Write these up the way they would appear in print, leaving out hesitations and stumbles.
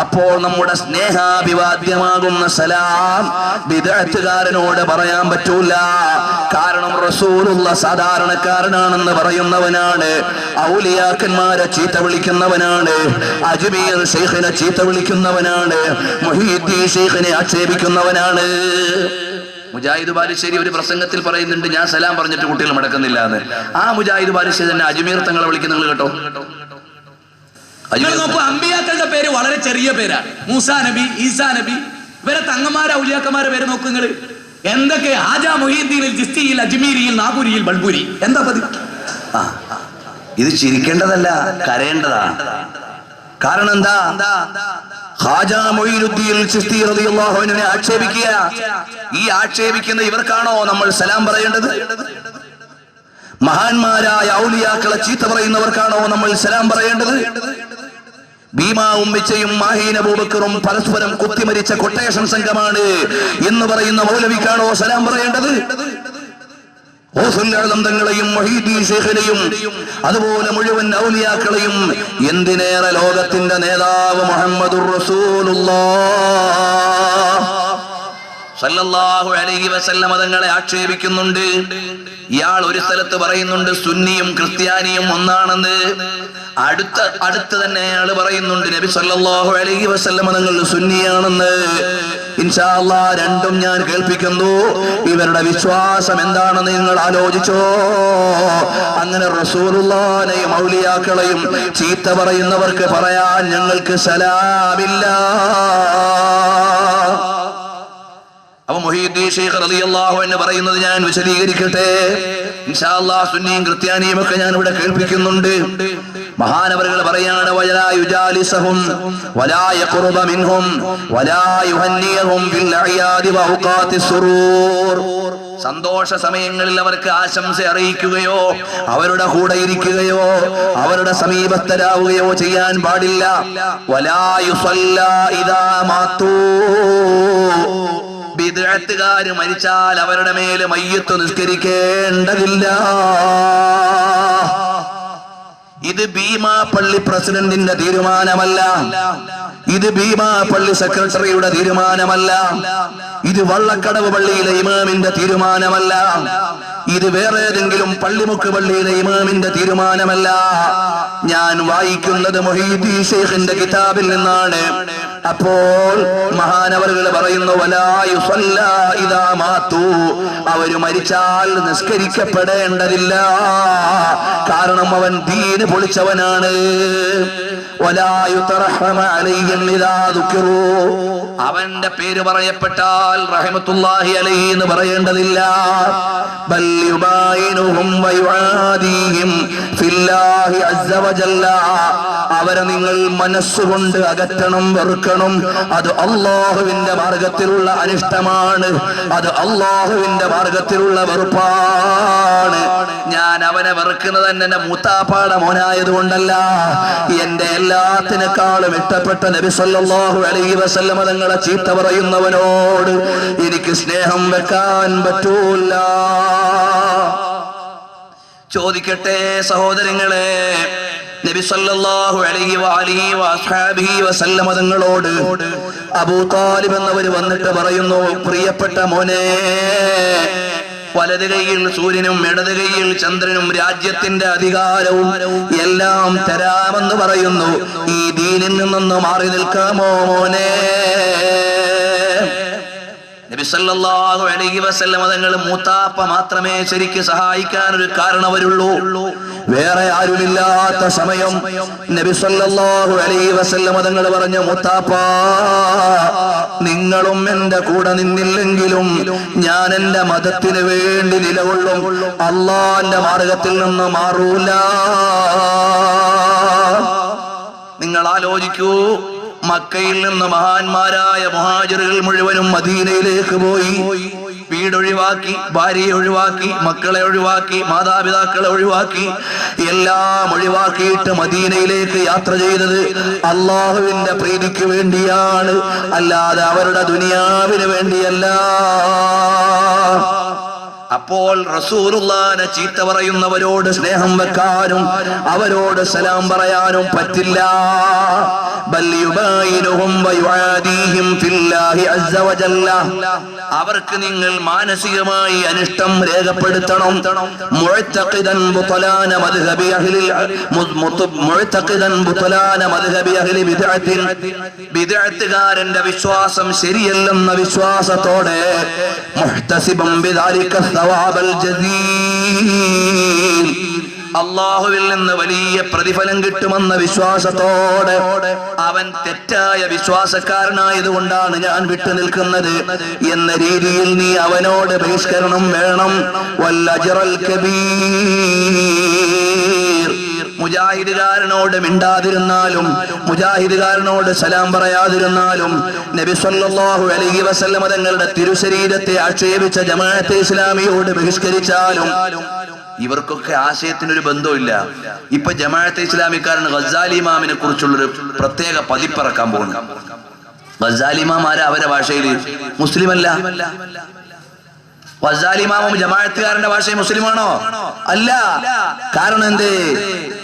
അപ്പോൾ നമ്മുടെ സ്നേഹാഭിവാദ്യമാകുന്ന സലാം ബിദ്അത്തുകാരനോട് പറയാൻ പറ്റൂല. കാരണം റസൂലുള്ള സാധാരണക്കാരനാണെന്ന് പറയുന്നവനാണ്, ഔലിയാക്കന്മാരെ ചീത്ത വിളിക്കുന്നവനാണ്, അജ്മീർ ശൈഖിനെ ചീത്ത വിളിക്കുന്നവനാണ്, മുഹീദ്ദീൻ ശൈഖിനെ ആക്ഷേപിക്കുന്നവനാണ്. മുജാഹിദ് ബാലുശ്ശേരി ഒരു പ്രസംഗത്തിൽ പറയുന്നുണ്ട്, ഞാൻ സലാം പറഞ്ഞിട്ട് കുട്ടികൾ മടക്കുന്നില്ല എന്ന്. ആ മുജാഹിദ് ബാലുശ്ശേരി തന്നെ അജ്മീർ തങ്ങളെ വിളിക്കുന്ന നിങ്ങൾ കേട്ടോ. അമ്പിയാക്കളുടെ പേര് വളരെ ചെറിയ പേരാണ്. മൂസാ നബി, ഈസാ നബി, ഇവരെ തങ്ങന്മാരെ ഔലിയാക്കന്മാരെ പേര് നോക്കൂ നിങ്ങൾ. എന്തൊക്കെ ഹാജാ മുഹീദ്ദീനിൽ, ചിസ്തിയിൽ, അജ്മീരിയിൽ, നാഗൂരിയിൽ, ബൾബൂരി. എന്താ പതി? ഇത് ചിരിക്കേണ്ടതല്ല, കരയേണ്ടതാണ്. കാരണം എന്താ? ഖാജാ മൊയ്നുദ്ദീൻ ചിസ്തി റളിയല്ലാഹു അൻഹുവിനെ ആക്ഷേപിക്കുക. ഈ ആക്ഷേപിക്കുന്ന ഇവർക്കാണോ നമ്മൾ സലാം പറയേണ്ടത്? മഹാന്മാരായ ഔലിയാക്കളെ ചീത്ത പറയുന്നവർക്കാണോ നമ്മൾ സലാം പറയേണ്ടത്? ഭീമാവും മിച്ചയും മാഹീൻ അബൂബക്കറും പരസ്പരം കുത്തിമരിച്ച കൊട്ടേഷൻ സംഘമാണ് എന്ന് പറയുന്ന മൗലവിക്കാണോ സലാം പറയേണ്ടത്? തങ്ങളെയും മുഹീദ്ദീൻ ശൈഖിനെയും അതുപോലെ മുഴുവൻ ഔലിയാക്കളെയും, എന്തിനേറെ ലോകത്തിന്റെ നേതാവ് മുഹമ്മദുർ റസൂലുള്ളാഹ് സല്ലല്ലാഹു അലൈഹി വസല്ലം തങ്ങളെ ആക്ഷേപിക്കുന്നുണ്ട്. ഇയാൾ ഒരു സ്ഥലത്ത് പറയുന്നുണ്ട് സുന്നിയും ക്രിസ്ത്യാനിയും ഒന്നാണെന്ന്. അടുത്ത് തന്നെ അയാൾ പറയുന്നുണ്ട് നബി സല്ലല്ലാഹു അലൈഹി വസല്ലം തങ്ങൾ സുന്നിയാണെന്ന്. ഇൻഷാ അല്ലാഹ് രണ്ടും ഞാൻ കേൾപ്പിക്കുന്നു. ഇവരുടെ വിശ്വാസം എന്താണെന്ന് നിങ്ങൾ ആലോചിച്ചോ. അങ്ങനെ റസൂലുള്ളാഹിനെയും ഔലിയാക്കളെയും ചീത്ത പറയുന്നവർക്ക് പറയാൻ ഞങ്ങൾക്ക് സലാമില്ല. അപ്പൊ മുഹീദ്ദീൻ ശൈഖ് റളിയല്ലാഹു അൻഹു പറയുന്നത് ഞാൻ വിശദീകരിക്കട്ടെ. ഇൻഷാ അല്ലാഹ് സുന്നിയും ക്രിസ്ത്യാനിയും ഒക്കെ ഞാൻ ഇവിടെ കേൾപ്പിക്കുന്നുണ്ട്. മഹാനവറുകൾ പറയാണ്, വലാ യുജാലിസഹും വലാ യഖറുബ മിൻഹും വലാ യുഹന്നിയഹും ബിൽ അയാദി വഅഖാതിസ് സുറൂർ. സന്തോഷ സമയങ്ങളിൽ അവർക്ക് ആശംസ അറിയിക്കുകയോ അവരുടെ കൂടെ ഇരിക്കുകയോ അവരുടെ സമീപസ്ഥരാവുകയോ ചെയ്യാൻ പാടില്ല. വലാ യുസല്ലാ ഇദാ മാതൂ. ബിദ്അത്തുകാര് മരിച്ചാൽ അവരുടെ മേൽ മയ്യിത്ത് നിസ്കരിക്കേണ്ടതില്ല. ഇത് ഭീമാ പള്ളി പ്രസിഡന്റിന്റെ തീരുമാനമല്ല, ഇത് ഭീമാ പള്ളി സെക്രട്ടറിയുടെ തീരുമാനമല്ല, ഇത് വള്ളക്കടവ് പള്ളിയിലെ ഇമാമിന്റെ തീരുമാനമല്ല, ഇത് വേറെ ഏതെങ്കിലും പള്ളിമുക്ക് പള്ളിയിലെ ഇമാമിന്റെ തീരുമാനമല്ല. ഞാൻ വായിക്കുന്നത് മുഹീദ്ദീൻ ശൈഖിന്റെ കിതാബിൽ നിന്നാണ്. അപ്പോൾ മഹാനവറുകൾ പറയുന്നു, വലാ യുസല്ലാ ഇദാ മാതൂ. അവര് മരിച്ചാൽ നിസ്കരിക്കപ്പെടേണ്ടതില്ല. കാരണം അവൻ ദീന് പൊളിച്ചവനാണ്. വലാ യുതറഹമ അലൈഹിം ഇദാ ദുകിറൂ. അവന്റെ പേര് പറയപ്പെട്ടാൽ റഹ്മത്തുള്ളാഹി അലൈഹി എന്ന് പറയേണ്ടതില്ല. ബൽ യുബായിനുഹും വയുആദീഹിം ഫില്ലാഹി അസ്സ വജല്ല. അവരെ നിങ്ങൾ മനസ്സുകൊണ്ട് അകറ്റണം, വെറുക്കണം. അത് അല്ലാഹുവിന്റെ മാർഗത്തിലുള്ള അനിഷ്ടമാണ്, അത് അല്ലാഹുവിന്റെ മാർഗത്തിലുള്ള വെറുപ്പാണ്. ഞാൻ അവനെ വെറുക്കുന്നത് തന്നെ എന്റെ മൂത്താപ്പാടെ മോനായത് കൊണ്ടല്ല. എന്റെ എല്ലാത്തിനേക്കാളും ഇഷ്ടപ്പെട്ട നബി സല്ലല്ലാഹു അലൈഹി വസല്ലം തങ്ങളെ ചീത്ത പറയുന്നവനോട് എനിക്ക് സ്നേഹം വെക്കാൻ പറ്റൂല. ചോദിക്കട്ടെ സഹോദരങ്ങളെ, നബി സല്ലല്ലാഹു അലൈഹി വഅലിഹി വഅസ്ഹാബിഹി വസല്ലം തങ്ങളോട് അബൂ താലിബ് എന്നവര് വന്നിട്ട് പറയുന്നു, പ്രിയപ്പെട്ട മോനെ, വലത് കൈയിൽ സൂര്യനും ഇടത് കൈയിൽ ചന്ദ്രനും രാജ്യത്തിന്റെ അധികാരവും എല്ലാം തരാമെന്ന് പറയുന്നു. ഈ ദീനിൽ നിന്നൊന്ന് മാറി നിൽക്കാമോ മോനെ? നബി സല്ലല്ലാഹു അലൈഹി വസല്ലം തങ്ങൾ മൂത്താപ്പ മാത്രമേ ശരിക്ക് സഹായിക്കാൻ ഒരു കാരണവരുള്ളൂ. വേറെ ആരുമില്ലാത്ത സമയം നബി സല്ലല്ലാഹു അലൈഹി വസല്ലം തങ്ങൾ പറഞ്ഞു, മൂത്താപ്പ, നിങ്ങളും എന്റെ കൂടെ നിന്നില്ലെങ്കിലും ഞാൻ എന്റെ മതത്തിന് വേണ്ടി നിലകൊള്ളും. അല്ലാഹുവിന്റെ മാർഗത്തിൽ നിന്ന് മാറൂല. നിങ്ങൾ ആലോചിക്കൂ, മക്കയിൽ നിന്ന് മഹാന്മാരായ മുഹാജിറുകൾ മുഴുവനും മദീനയിലേക്ക് പോയി. വീടൊഴിവാക്കി, ഭാര്യയെ ഒഴിവാക്കി, മക്കളെ ഒഴിവാക്കി, മാതാപിതാക്കളെ ഒഴിവാക്കി, എല്ലാം ഒഴിവാക്കിയിട്ട് മദീനയിലേക്ക് യാത്ര ചെയ്തത് അള്ളാഹുവിന്റെ പ്രീതിക്ക് വേണ്ടിയാണ്, അല്ലാതെ അവരുടെ ദുനിയാവിന് വേണ്ടിയല്ല. അപ്പോൾ റസൂലുള്ളാഹിനെ ചീത്ത പറയുന്നവരോട് സ്നേഹം വെക്കാനും അവരോട് സലാം പറയാനും പറ്റില്ല. ബൽ യുബായിനുഹും വയുആദീഹിം ഫില്ലാഹി അസ്സ വജല്ല. അവർക്ക് നിങ്ങൾ മാനസികമായി അനിഷ്ടം രേഖപ്പെടുത്തണം. മുഅ്തഖിദൻ ബുത്ലാന മദ്ഹബി അഹ്ലി ബിദ്അത്തിൻ, ബിദ്അത്തുകാരന്റെ വിശ്വാസം ശരിയല്ലെന്ന വിശ്വാസത്തോടെ മുഹ്തസിബൻ ബിദാലിക സവാബൽ ജസീൽ, അല്ലാഹുവിൽ നിന്ന് വലിയ പ്രതിഫലം കിട്ടുമെന്ന വിശ്വാസത്തോടെ അവൻ തെറ്റായ വിശ്വാസക്കാരനായതുകൊണ്ടാണ് ഞാൻ വിട്ടു നിൽക്കുന്നത് എന്ന രീതിയിൽ നീ അവനോട് ബഹിഷ്കരണം വേണം. വല്ലജ്റൽ കബീർ, മുജാഹിദുകാരനോട് മിണ്ടാതിരുന്നാലും മുജാഹിദുകാരനോട് സലാം പറയാതിരുന്നാലും നബി സല്ലല്ലാഹു അലൈഹി വസല്ലം തങ്ങളുടെ തിരുശരീരത്തെ ആക്ഷേപിച്ച ജമാഅത്തെ ഇസ്ലാമിയോട് ബഹിഷ്കരിച്ചാലും ഇവർക്കൊക്കെ ആശയത്തിനൊരു ബന്ധമില്ല. ഇപ്പൊ ജമാഅത്തെ ഇസ്ലാമിക്കാരന് ഗസാലി ഇമാമിനെ കുറിച്ചുള്ളൊരു പ്രത്യേക പതിപ്പിറക്കാൻ പോകുന്നു. ഗസാലി ഇമാം ആരാ? അവരെ ഭാഷയിൽ മുസ്ലിമല്ല. ഗസാലി ഇമാമും ജമാഅത്തുകാരന്റെ ഭാഷയിൽ മുസ്ലിമാണോ? അല്ല. കാരണം എന്തേ?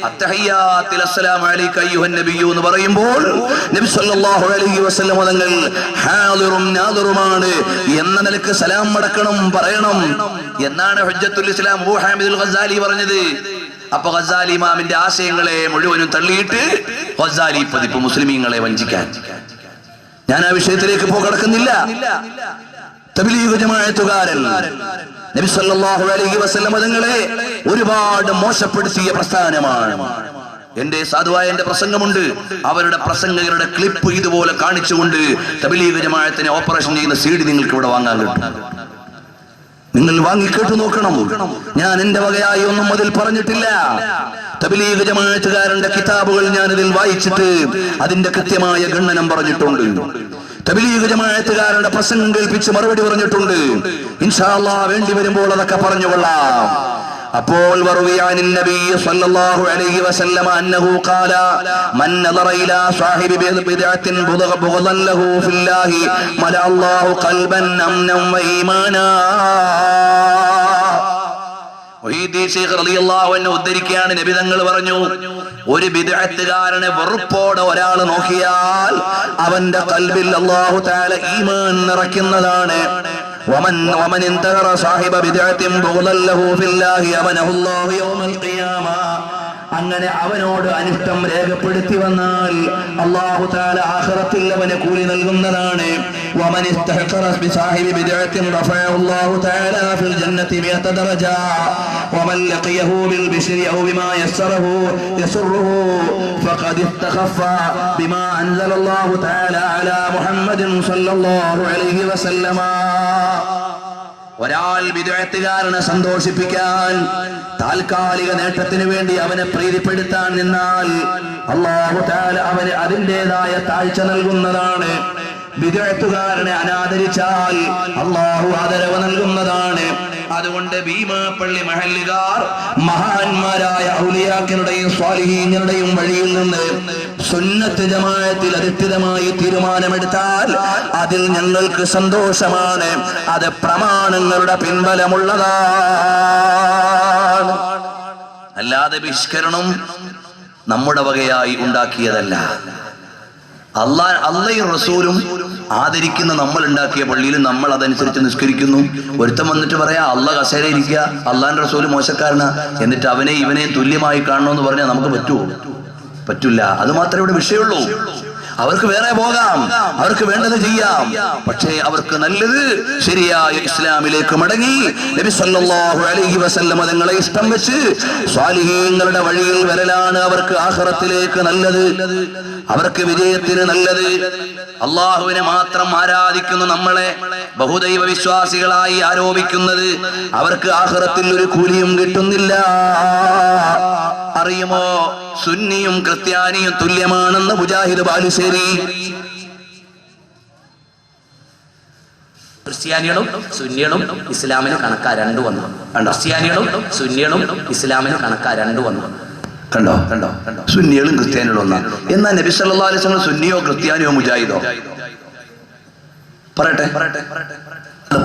അത്തഹിയ്യാത്തിൽ അസ്സലാമു അലൈക അയ്യുഹൻ നബിയ്യു എന്ന് പറയുമ്പോൾ നബി സല്ലല്ലാഹു അലൈഹി വസല്ലം തങ്ങൾ ഹാദിറും നാദിറുമാണ് എന്ന നിലക്ക് സലാം മടക്കണം, പറയണം എന്നാണ് ഹുജ്ജത്തുൽ ഇസ്ലാം അബൂ ഹാമിദുൽ ഗസാലി പറഞ്ഞത്. അപ്പൊ ഗസാലി ഇമാമിന്റെ ആശയങ്ങളെ മുഴുവനും തള്ളിയിട്ട് ഗസാലി പതിപ്പ് മുസ്ലിമീങ്ങളെ വഞ്ചിക്കാൻ. ഞാൻ ആ വിഷയത്തിലേക്ക് കടക്കുന്നില്ല. തബ്ലീഗ് ജമാഅത്തുകാരൻ നബി സല്ലല്ലാഹു അലൈഹി വസല്ലം തങ്ങളെ ഒരുപാട് മോശപ്പെടുത്തിയ പ്രസ്ഥാനമാണ്. എന്റെ സാധുവായ എന്റെ പ്രസംഗമുണ്ട്, അവരുടെ പ്രസംഗകരുടെ ക്ലിപ്പ് ഇതുപോലെ കാണിച്ചുകൊണ്ട് തബ്ലീഗ് ജമാഅത്തിനെ ഓപ്പറേഷൻ ചെയ്യുന്ന CD നിങ്ങൾക്ക് ഇവിടെ വാങ്ങാൻ കിട്ടും. നിങ്ങൾ വാങ്ങിക്കേട്ടു നോക്കണം. ഞാൻ എന്റെ വകയായി ഒന്നും അതിൽ പറഞ്ഞിട്ടില്ല. തബ്ലീഗ് ജമാഅത്തുകാരന്റെ കിതാബുകൾ ഞാൻ ഇതിൽ വായിച്ചിട്ട് അതിന്റെ കൃത്യമായ ഗണനം പറഞ്ഞിട്ടുണ്ട്. തബ്ലീഗ് ജമാഅത്തുകാരുടെ പ്രസംഗം കേൾപ്പിച്ച് മറുപടി പറഞ്ഞിട്ടുണ്ട്. ഇൻഷാ അല്ലാഹ് വേണ്ടി വരുമ്പോൾ അതൊക്കെ പറഞ്ഞുകൊള്ളാം. അപ്പോൾ വറുവിയാനിൻ നബി സല്ലല്ലാഹു അലൈഹി വസല്ലം അന്നഹു ഖാല മൻ നദറ ഇലാ സാഹിബി ബിദ്അത്തിൻ ബുഗ്ദൻ ലഹു ഫില്ലാഹി മല അല്ലാഹു ഖൽബൻ അംനൻ വ ഈമാനാ. ഉദ്ധരിക്കുകയാണ്, നബി തങ്ങൾ പറഞ്ഞു, ഒരു ബിദ്അത്തുകാരനെ വെറുപ്പോടെ ഒരാൾ നോക്കിയാൽ അവന്റെ ഖൽബിൽ അല്ലാഹു തആല ഈമാൻ നിറയ്ക്കുന്നതാണ്. ومن انتهر صاحب بدعة بغضا له في الله أمنه الله يوم القيامة. അങ്ങനെ അവനോട് അനിഷ്ടം രേഖപ്പെടുത്തി വന്നാൽ അല്ലാഹു തആല ആഖിറത്തിൽ അവന് കൂലി നൽകുന്നതാണ്. വമൻ ഇസ്തഹഖറ ബിസാഹിബി ബിദ്അത്തിൻ റഫഅഹു അല്ലാഹു തആല ഫിൽ ജന്നതി 100 ദറജ വമൻ ലഖിയഹു ബിൽ ബിശ്രി ഔ ബിമാ യസ്റുഹു ഫഖദ് ഇസ്തഖഫ ബിമാ അൻസല അല്ലാഹു തആല അലാ മുഹമ്മദിൻ സല്ലല്ലാഹു അലൈഹി വസല്ലമ. ഒരാൾ ബിദ്അത്തുകാരനെ സന്തോഷിപ്പിക്കാൻ, താൽക്കാലിക നേട്ടത്തിന് വേണ്ടി അവനെ പ്രീതിപ്പെടുത്താൻ നിന്നാൽ അല്ലാഹു തആല അവന് അതിൻ്റെതായ താഴ്ച നൽകുന്നതാണ്. ബിദ്അത്തുകാരനെ അനാദരിച്ചാൽ അല്ലാഹു ആദരവ് നൽകുന്നതാണ്. അതുകൊണ്ട് ഭീമാപ്പള്ളി മഹല്ലുകാർ മഹാന്മാരായ ഔലിയാക്കളുടെയും സ്വാലിഹീങ്ങളുടെയും വഴിയിൽ നിന്ന് സുന്നത്ത് ജമാഅത്തിൽ അധിഷ്ഠിതമായി തീരുമാനമെടുത്താൽ അതിൽ ഞങ്ങൾക്ക് സന്തോഷമാണ്. അത് പ്രമാണങ്ങളുടെ പിൻബലമുള്ളതാണ്. അല്ലാതെ ബഹിഷ്കരണം നമ്മുടെ വകയായി ഉണ്ടാക്കിയതല്ല. അള്ളയും റസൂലും ആദരിക്കുന്ന നമ്മൾ ഉണ്ടാക്കിയ പള്ളിയിൽ നമ്മൾ അതനുസരിച്ച് നിസ്കരിക്കുന്നു. ഒരുത്തം വന്നിട്ട് പറയാ അള്ളാഹ് കസേര ഇരിക്കുക, അള്ളാന്റെ റസൂല് മോശക്കാരനാ, എന്നിട്ട് അവനെ ഇവനെ തുല്യമായി കാണണമെന്ന് പറഞ്ഞാൽ നമുക്ക് പറ്റുമോ? പറ്റില്ല. അത് മാത്രമേ ഇവിടെ വിഷയമുള്ളൂ. അവർക്ക് വേറെ പോകാം, അവർക്ക് വേണ്ടത് ചെയ്യാം. പക്ഷേ അവർക്ക് നല്ലത് ശരിയായ ഇസ്ലാമിലേക്ക് മടങ്ങി നബി സല്ലല്ലാഹു അലൈഹി വസല്ലം തങ്ങളെ ഇഷ്ടം വെച്ച് സ്വാലിഹീങ്ങളുടെ വഴിയിൽ വരലാണ് അവർക്ക് ആഖിറത്തിലേക്ക് നല്ലത്, അവർക്ക് വിജയത്തിന് നല്ലത്. അള്ളാഹുവിനെ മാത്രം ആരാധിക്കുന്ന നമ്മളെ ബഹുദൈവ വിശ്വാസികളായി ആരോപിക്കുന്നത് അവർക്ക് ആഖിറത്തിൽ ഒരു കൂലിയും കിട്ടുന്നില്ല. അറിയുമോ, സുന്നിയും ക്രിസ്ത്യാനിയും തുല്യമാണെന്ന് മുജാഹിദ് ബാലുശ്ശേരി. ക്രിസ്ത്യാനികളും സുന്നികളും ഇസ്ലാമിന് കണക്കാ രണ്ടു വന്നു. ക്രിസ്ത്യാനികളും സുന്നികളും ഇസ്ലാമിന് കണക്കാ രണ്ടു വന്നു. കണ്ടോ കണ്ടോ കണ്ടോ, സുന്നികളും ക്രിസ്ത്യാനികളും ഒന്നാണ്. എന്നാൽ നബി സല്ലല്ലാഹു അലൈഹി വസല്ലം സുന്നിയോ ക്രിസ്ത്യാനിയോ മുജാഹിദോ? പറയട്ടെ.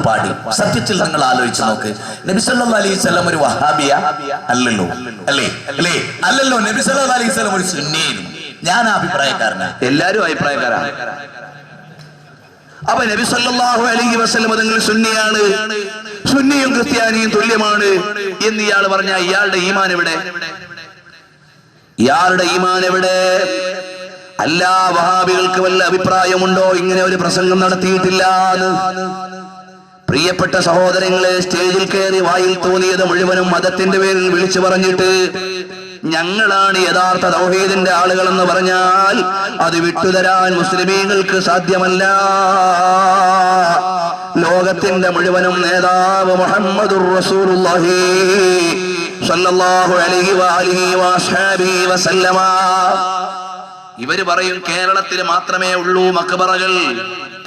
പാടി. സത്യത്തിൽ നിങ്ങൾ ആലോചിച്ച് നോക്ക്, നബി സല്ലല്ലാഹു അലൈഹി വസല്ലം ഒരു വഹാബിയ അല്ലല്ലോ, അല്ലേ? അല്ലല്ലോ. നബി സല്ലല്ലാഹു അലൈഹി വസല്ലം ഒരു സുന്നിയും. ഞാൻ അഭിപ്രായക്കാരനാണ്, എല്ലാരും അഭിപ്രായക്കാരാണ്. അപ്പൊ നബി സല്ലല്ലാഹു അലൈഹി വസല്ലം തങ്ങൾ സുന്നിയാണ്, സുന്നിയും ക്രിസ്ത്യാനിയും തുല്യമാണ് എന്ന് ഇയാൾ പറഞ്ഞ ഇയാളുടെ ഈമാൻ എവിടെ? ഇയാളുടെ ഈമാൻ എവിടെ? അല്ല, വഹാബികൾക്ക് വല്ല അഭിപ്രായമുണ്ടോ ഇങ്ങനെ ഒരു പ്രസംഗം നടത്തിയിട്ടില്ല എന്ന്? പ്രിയപ്പെട്ട സഹോദരങ്ങളെ, സ്റ്റേജിൽ കയറി വായിൽ തോന്നിയത് മുഴുവനും മതത്തിന്റെ പേരിൽ വിളിച്ചു പറഞ്ഞിട്ട് ഞങ്ങളാണ് യഥാർത്ഥ തൗഹീദിന്റെ ആളുകളെന്ന് പറഞ്ഞാൽ അത് വിട്ടുതരാൻ മുസ്ലിമീങ്ങൾക്ക് സാധ്യമല്ല. ലോകത്തിന്റെ മുഴുവനും നേതാവ് മുഹമ്മദുർ റസൂലുള്ളാഹി സ്വല്ലല്ലാഹു അലൈഹി വഅലിഹി വഅസ്ഹാബിഹി വസല്ലമ. ഇവര് പറയും കേരളത്തിൽ മാത്രമേ ഉള്ളൂ മക്ബറകൾ,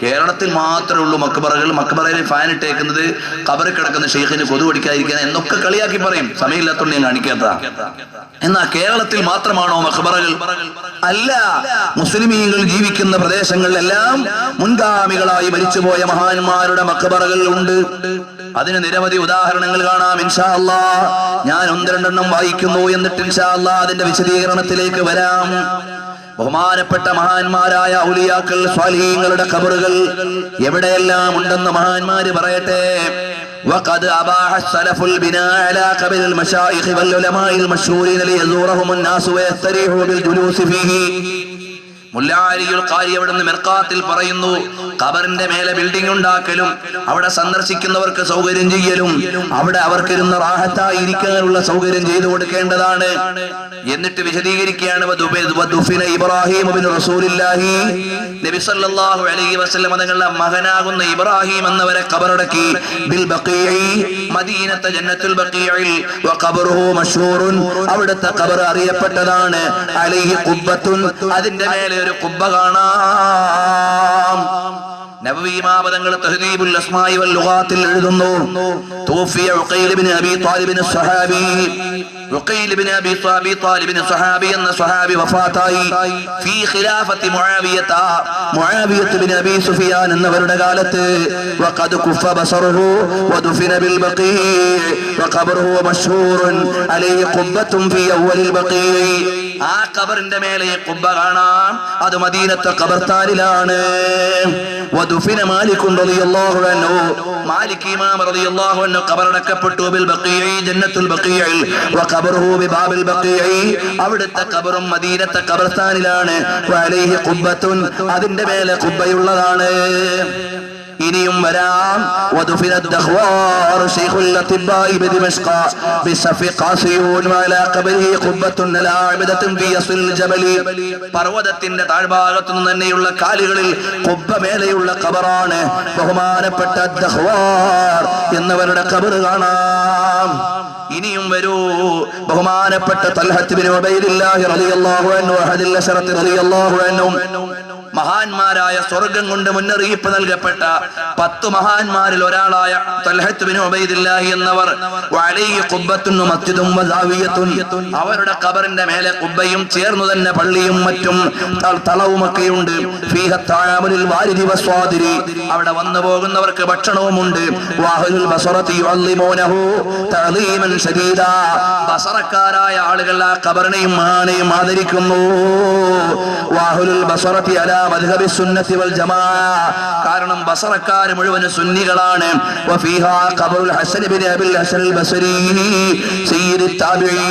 കേരളത്തിൽ മാത്രമേ ഉള്ളൂ മക്ബറകൾ, മക്ബറയിൽ ഫാൻ ഇട്ടേക്കുന്നത് ഖബറിൽ കിടക്കുന്ന ഷെയ്ഖിന് കൊതു പിടിക്കാതിരിക്കാൻ എന്നൊക്കെ കളിയാക്കി പറയും. സമയമില്ലാത്തോണ്ട് ഞാൻ കാണിക്കാത്ത. എന്നാ കേരളത്തിൽ മാത്രമാണോ മക്ബറകൾ? അല്ല, മുസ്ലിമീങ്ങൾ ജീവിക്കുന്ന പ്രദേശങ്ങളിലെല്ലാം മുൻഗാമികളായി മരിച്ചുപോയ മഹാന്മാരുടെ മക്ബറകൾ ഉണ്ട്. അതിന് നിരവധി ഉദാഹരണങ്ങൾ കാണാം. ഇൻഷാ അല്ലാഹ് ഞാൻ 1-2 വായിക്കുന്നു, എന്നിട്ട് ഇൻഷാ അല്ലാഹ് അതിന്റെ വിശദീകരണത്തിലേക്ക് വരാം. ബഹുമാനപ്പെട്ട മഹാന്മാരായ ഔലിയാക്കൾ, സ്വാലിഹീങ്ങളുടെ ഖബറുകൾ എവിടെയെല്ലാം ഉണ്ടെന്ന് മഹാന്മാര് പറയട്ടെ. وقد أباح السلف البناء على قبر المشايخ والعلماء المشهورين ليزورهم الناس ويستريحوا بالجلوس فيه. മുല്ലാലിയുൽ ഖാരി അവിടുന്ന് മിർഖാത്തിൽ പറയുന്നു, ഖബറിന്റെ മേലെ ബിൽഡിംഗ് ഉണ്ടാക്കലും അവിടെ സന്ദർശിക്കുന്നവർക്ക് സൗകര്യം ചെയ്യലും അവിടെ അവർക്കിരുന്ന് റാഹത്തായി ഇരിക്കാനുള്ള സൗകര്യം ചെയ്തു കൊടുക്കേണ്ടതാണ്. എന്നിട്ട് വിശദീകരിക്കുകയാണ്, ഇബ്രാഹിം ഇബ്നു റസൂലില്ലാഹി, നബി സല്ലല്ലാഹു അലൈഹി വസല്ലം തങ്ങളുടെ മകനാകുന്ന ഇബ്രാഹിം എന്നവരെ ഖബറടക്കി ബിൽ ബഖീഇ, മദീനത്തെ ജന്നത്തുൽ ബഖീഇൽ. വഖബറുഹു മശ്ഹൂറുൻ, അവിടുത്തെ ഖബർ അറിയപ്പെട്ടതാണ്. അലൈഹി ഖുബ്ബത്തുൻ, അതിന്റെ മേലെ ഒരു ഖുബ്ബ കാണാം. നബവി മാബദങ്ങൾ തഹ്ദീബുൽ അസ്മാഇ വൽ ലുഗാത്തിൽ എഴുതുന്നു, തൂഫിയ ഉഖൈൽ ഇബ്നു അബീ ത്വാലിബ് സ്വഹാബി, ഉഖൈൽ ഇബ്നു അബീ ത്വാലിബ് സ്വഹാബി എന്ന സ്വഹാബി വഫാത്തായി ഫീ ഖിലാഫത്തി മുആവിയത, മുആവിയത്ത് ഇബ്നു അബീ സുഫിയാൻ എന്നവരുടെ കാലത്ത്. വഖദ് കുഫ ബസറുഹു വദുഫിന ബിൽ ബഖീ വഖബറുഹു മശ്ഹൂറുൻ അലൈഹി ഖുബ്ബത്തുൻ ഫീ അവ്വലിൽ ബഖീ. ആ ഖബറിന്റെ മേലെ ഖുബ്ബ കാണാം, അത് മദീനത്തെ ഖബർസ്ഥാനിലാണ്. വദുഫിന മാലിക് റളിയല്ലാഹു അൻഹു, മാലിക് ഇമാം റളിയല്ലാഹു അൻഹു ഖബറടക്കപ്പെട്ടു ബിൽ ബഖീഇ, ജന്നത്തുൽ ബഖീഇൽ. വഖബറുഹു ബിബാബിൽ ബഖീഇ, അവിടുത്തെ ഖബറും മദീനത്തെ ഖബർസ്ഥാനിലാണ്. വഅലൈഹി ഖുബ്ബത്തുൻ, അതിന്റെ മേലെ ഖുബ്ബയുള്ളതാണ്. ഇനിയും വരാം. വദുഫിന الدخوار شيخ الاطباء بدمشق بصف قاسيون وعلى قبره قبة على عبدة في اصل الجبل. പർവതത്തിന്റെ താഴ്ഭാഗത്തു നിന്ന് തന്നെയുള്ള കാലുകളിൽ ഖുബ്ബ മേലെയുള്ള ഖബറാണ്. ബഹുമാനപ്പെട്ട ദഖ്വാർ എന്നവരുടെ ഖബർ കാണാം. ഇനിയും വരൂ. ബഹുമാനപ്പെട്ട തൽഹത്ത് ബിൻ ഉബൈദില്ലാഹി റളിയല്ലാഹു അൻഹു അഹദിൽ അശറത്ത് റളിയല്ലാഹു അൻഹു, മഹാന്മാരായ സ്വർഗം കൊണ്ട് മുന്നറിയിപ്പ് നൽകപ്പെട്ട 10 മഹാന്മാരിൽ ഒരാളായ തൽഹത്ത് ബിൻ ഉബൈദില്ലാഹി എന്നവർ, വഅലൈഹി ഖുബ്ബത്തുൻ മസ്ജിദും വസാവിയത്തുൻ, അവരുടെ ഖബറിന്റെ മേലെ ഖുബ്ബയും ചേർന്നു തന്നെ പള്ളിയും മറ്റും തളവുമൊക്കെയുണ്ട്. ഫീഹ തആമുൽ വാരിദി വസ്വാദിരി, അവിടെ വന്നു പോകുന്നവർക്ക് ഭക്ഷണവുമുണ്ട്. വഅഹ്ലുൽ ബസറതി യുഅല്ലിമൂനഹു തഅലീമൻ ശദീദാ, ബസറക്കാരായ ആളുകൾ ആ ഖബറിനെയും മഹാനെയും ആദരിക്കുന്നു. വഅഹ്ലുൽ ബസറതി അലാ മദ്ഹബി സുന്നത്തി വൽ ജമാഅ, കാരണം ബസറക്കാർ മുഴുവൻ സുന്നികളാണ്. വഫീഹാ ഖബറുൽ ഹസൻ ഇബ്നു അബിൽ ഹസൻ അൽ ബസരി സയ്യിദുത് താബിഈൻ,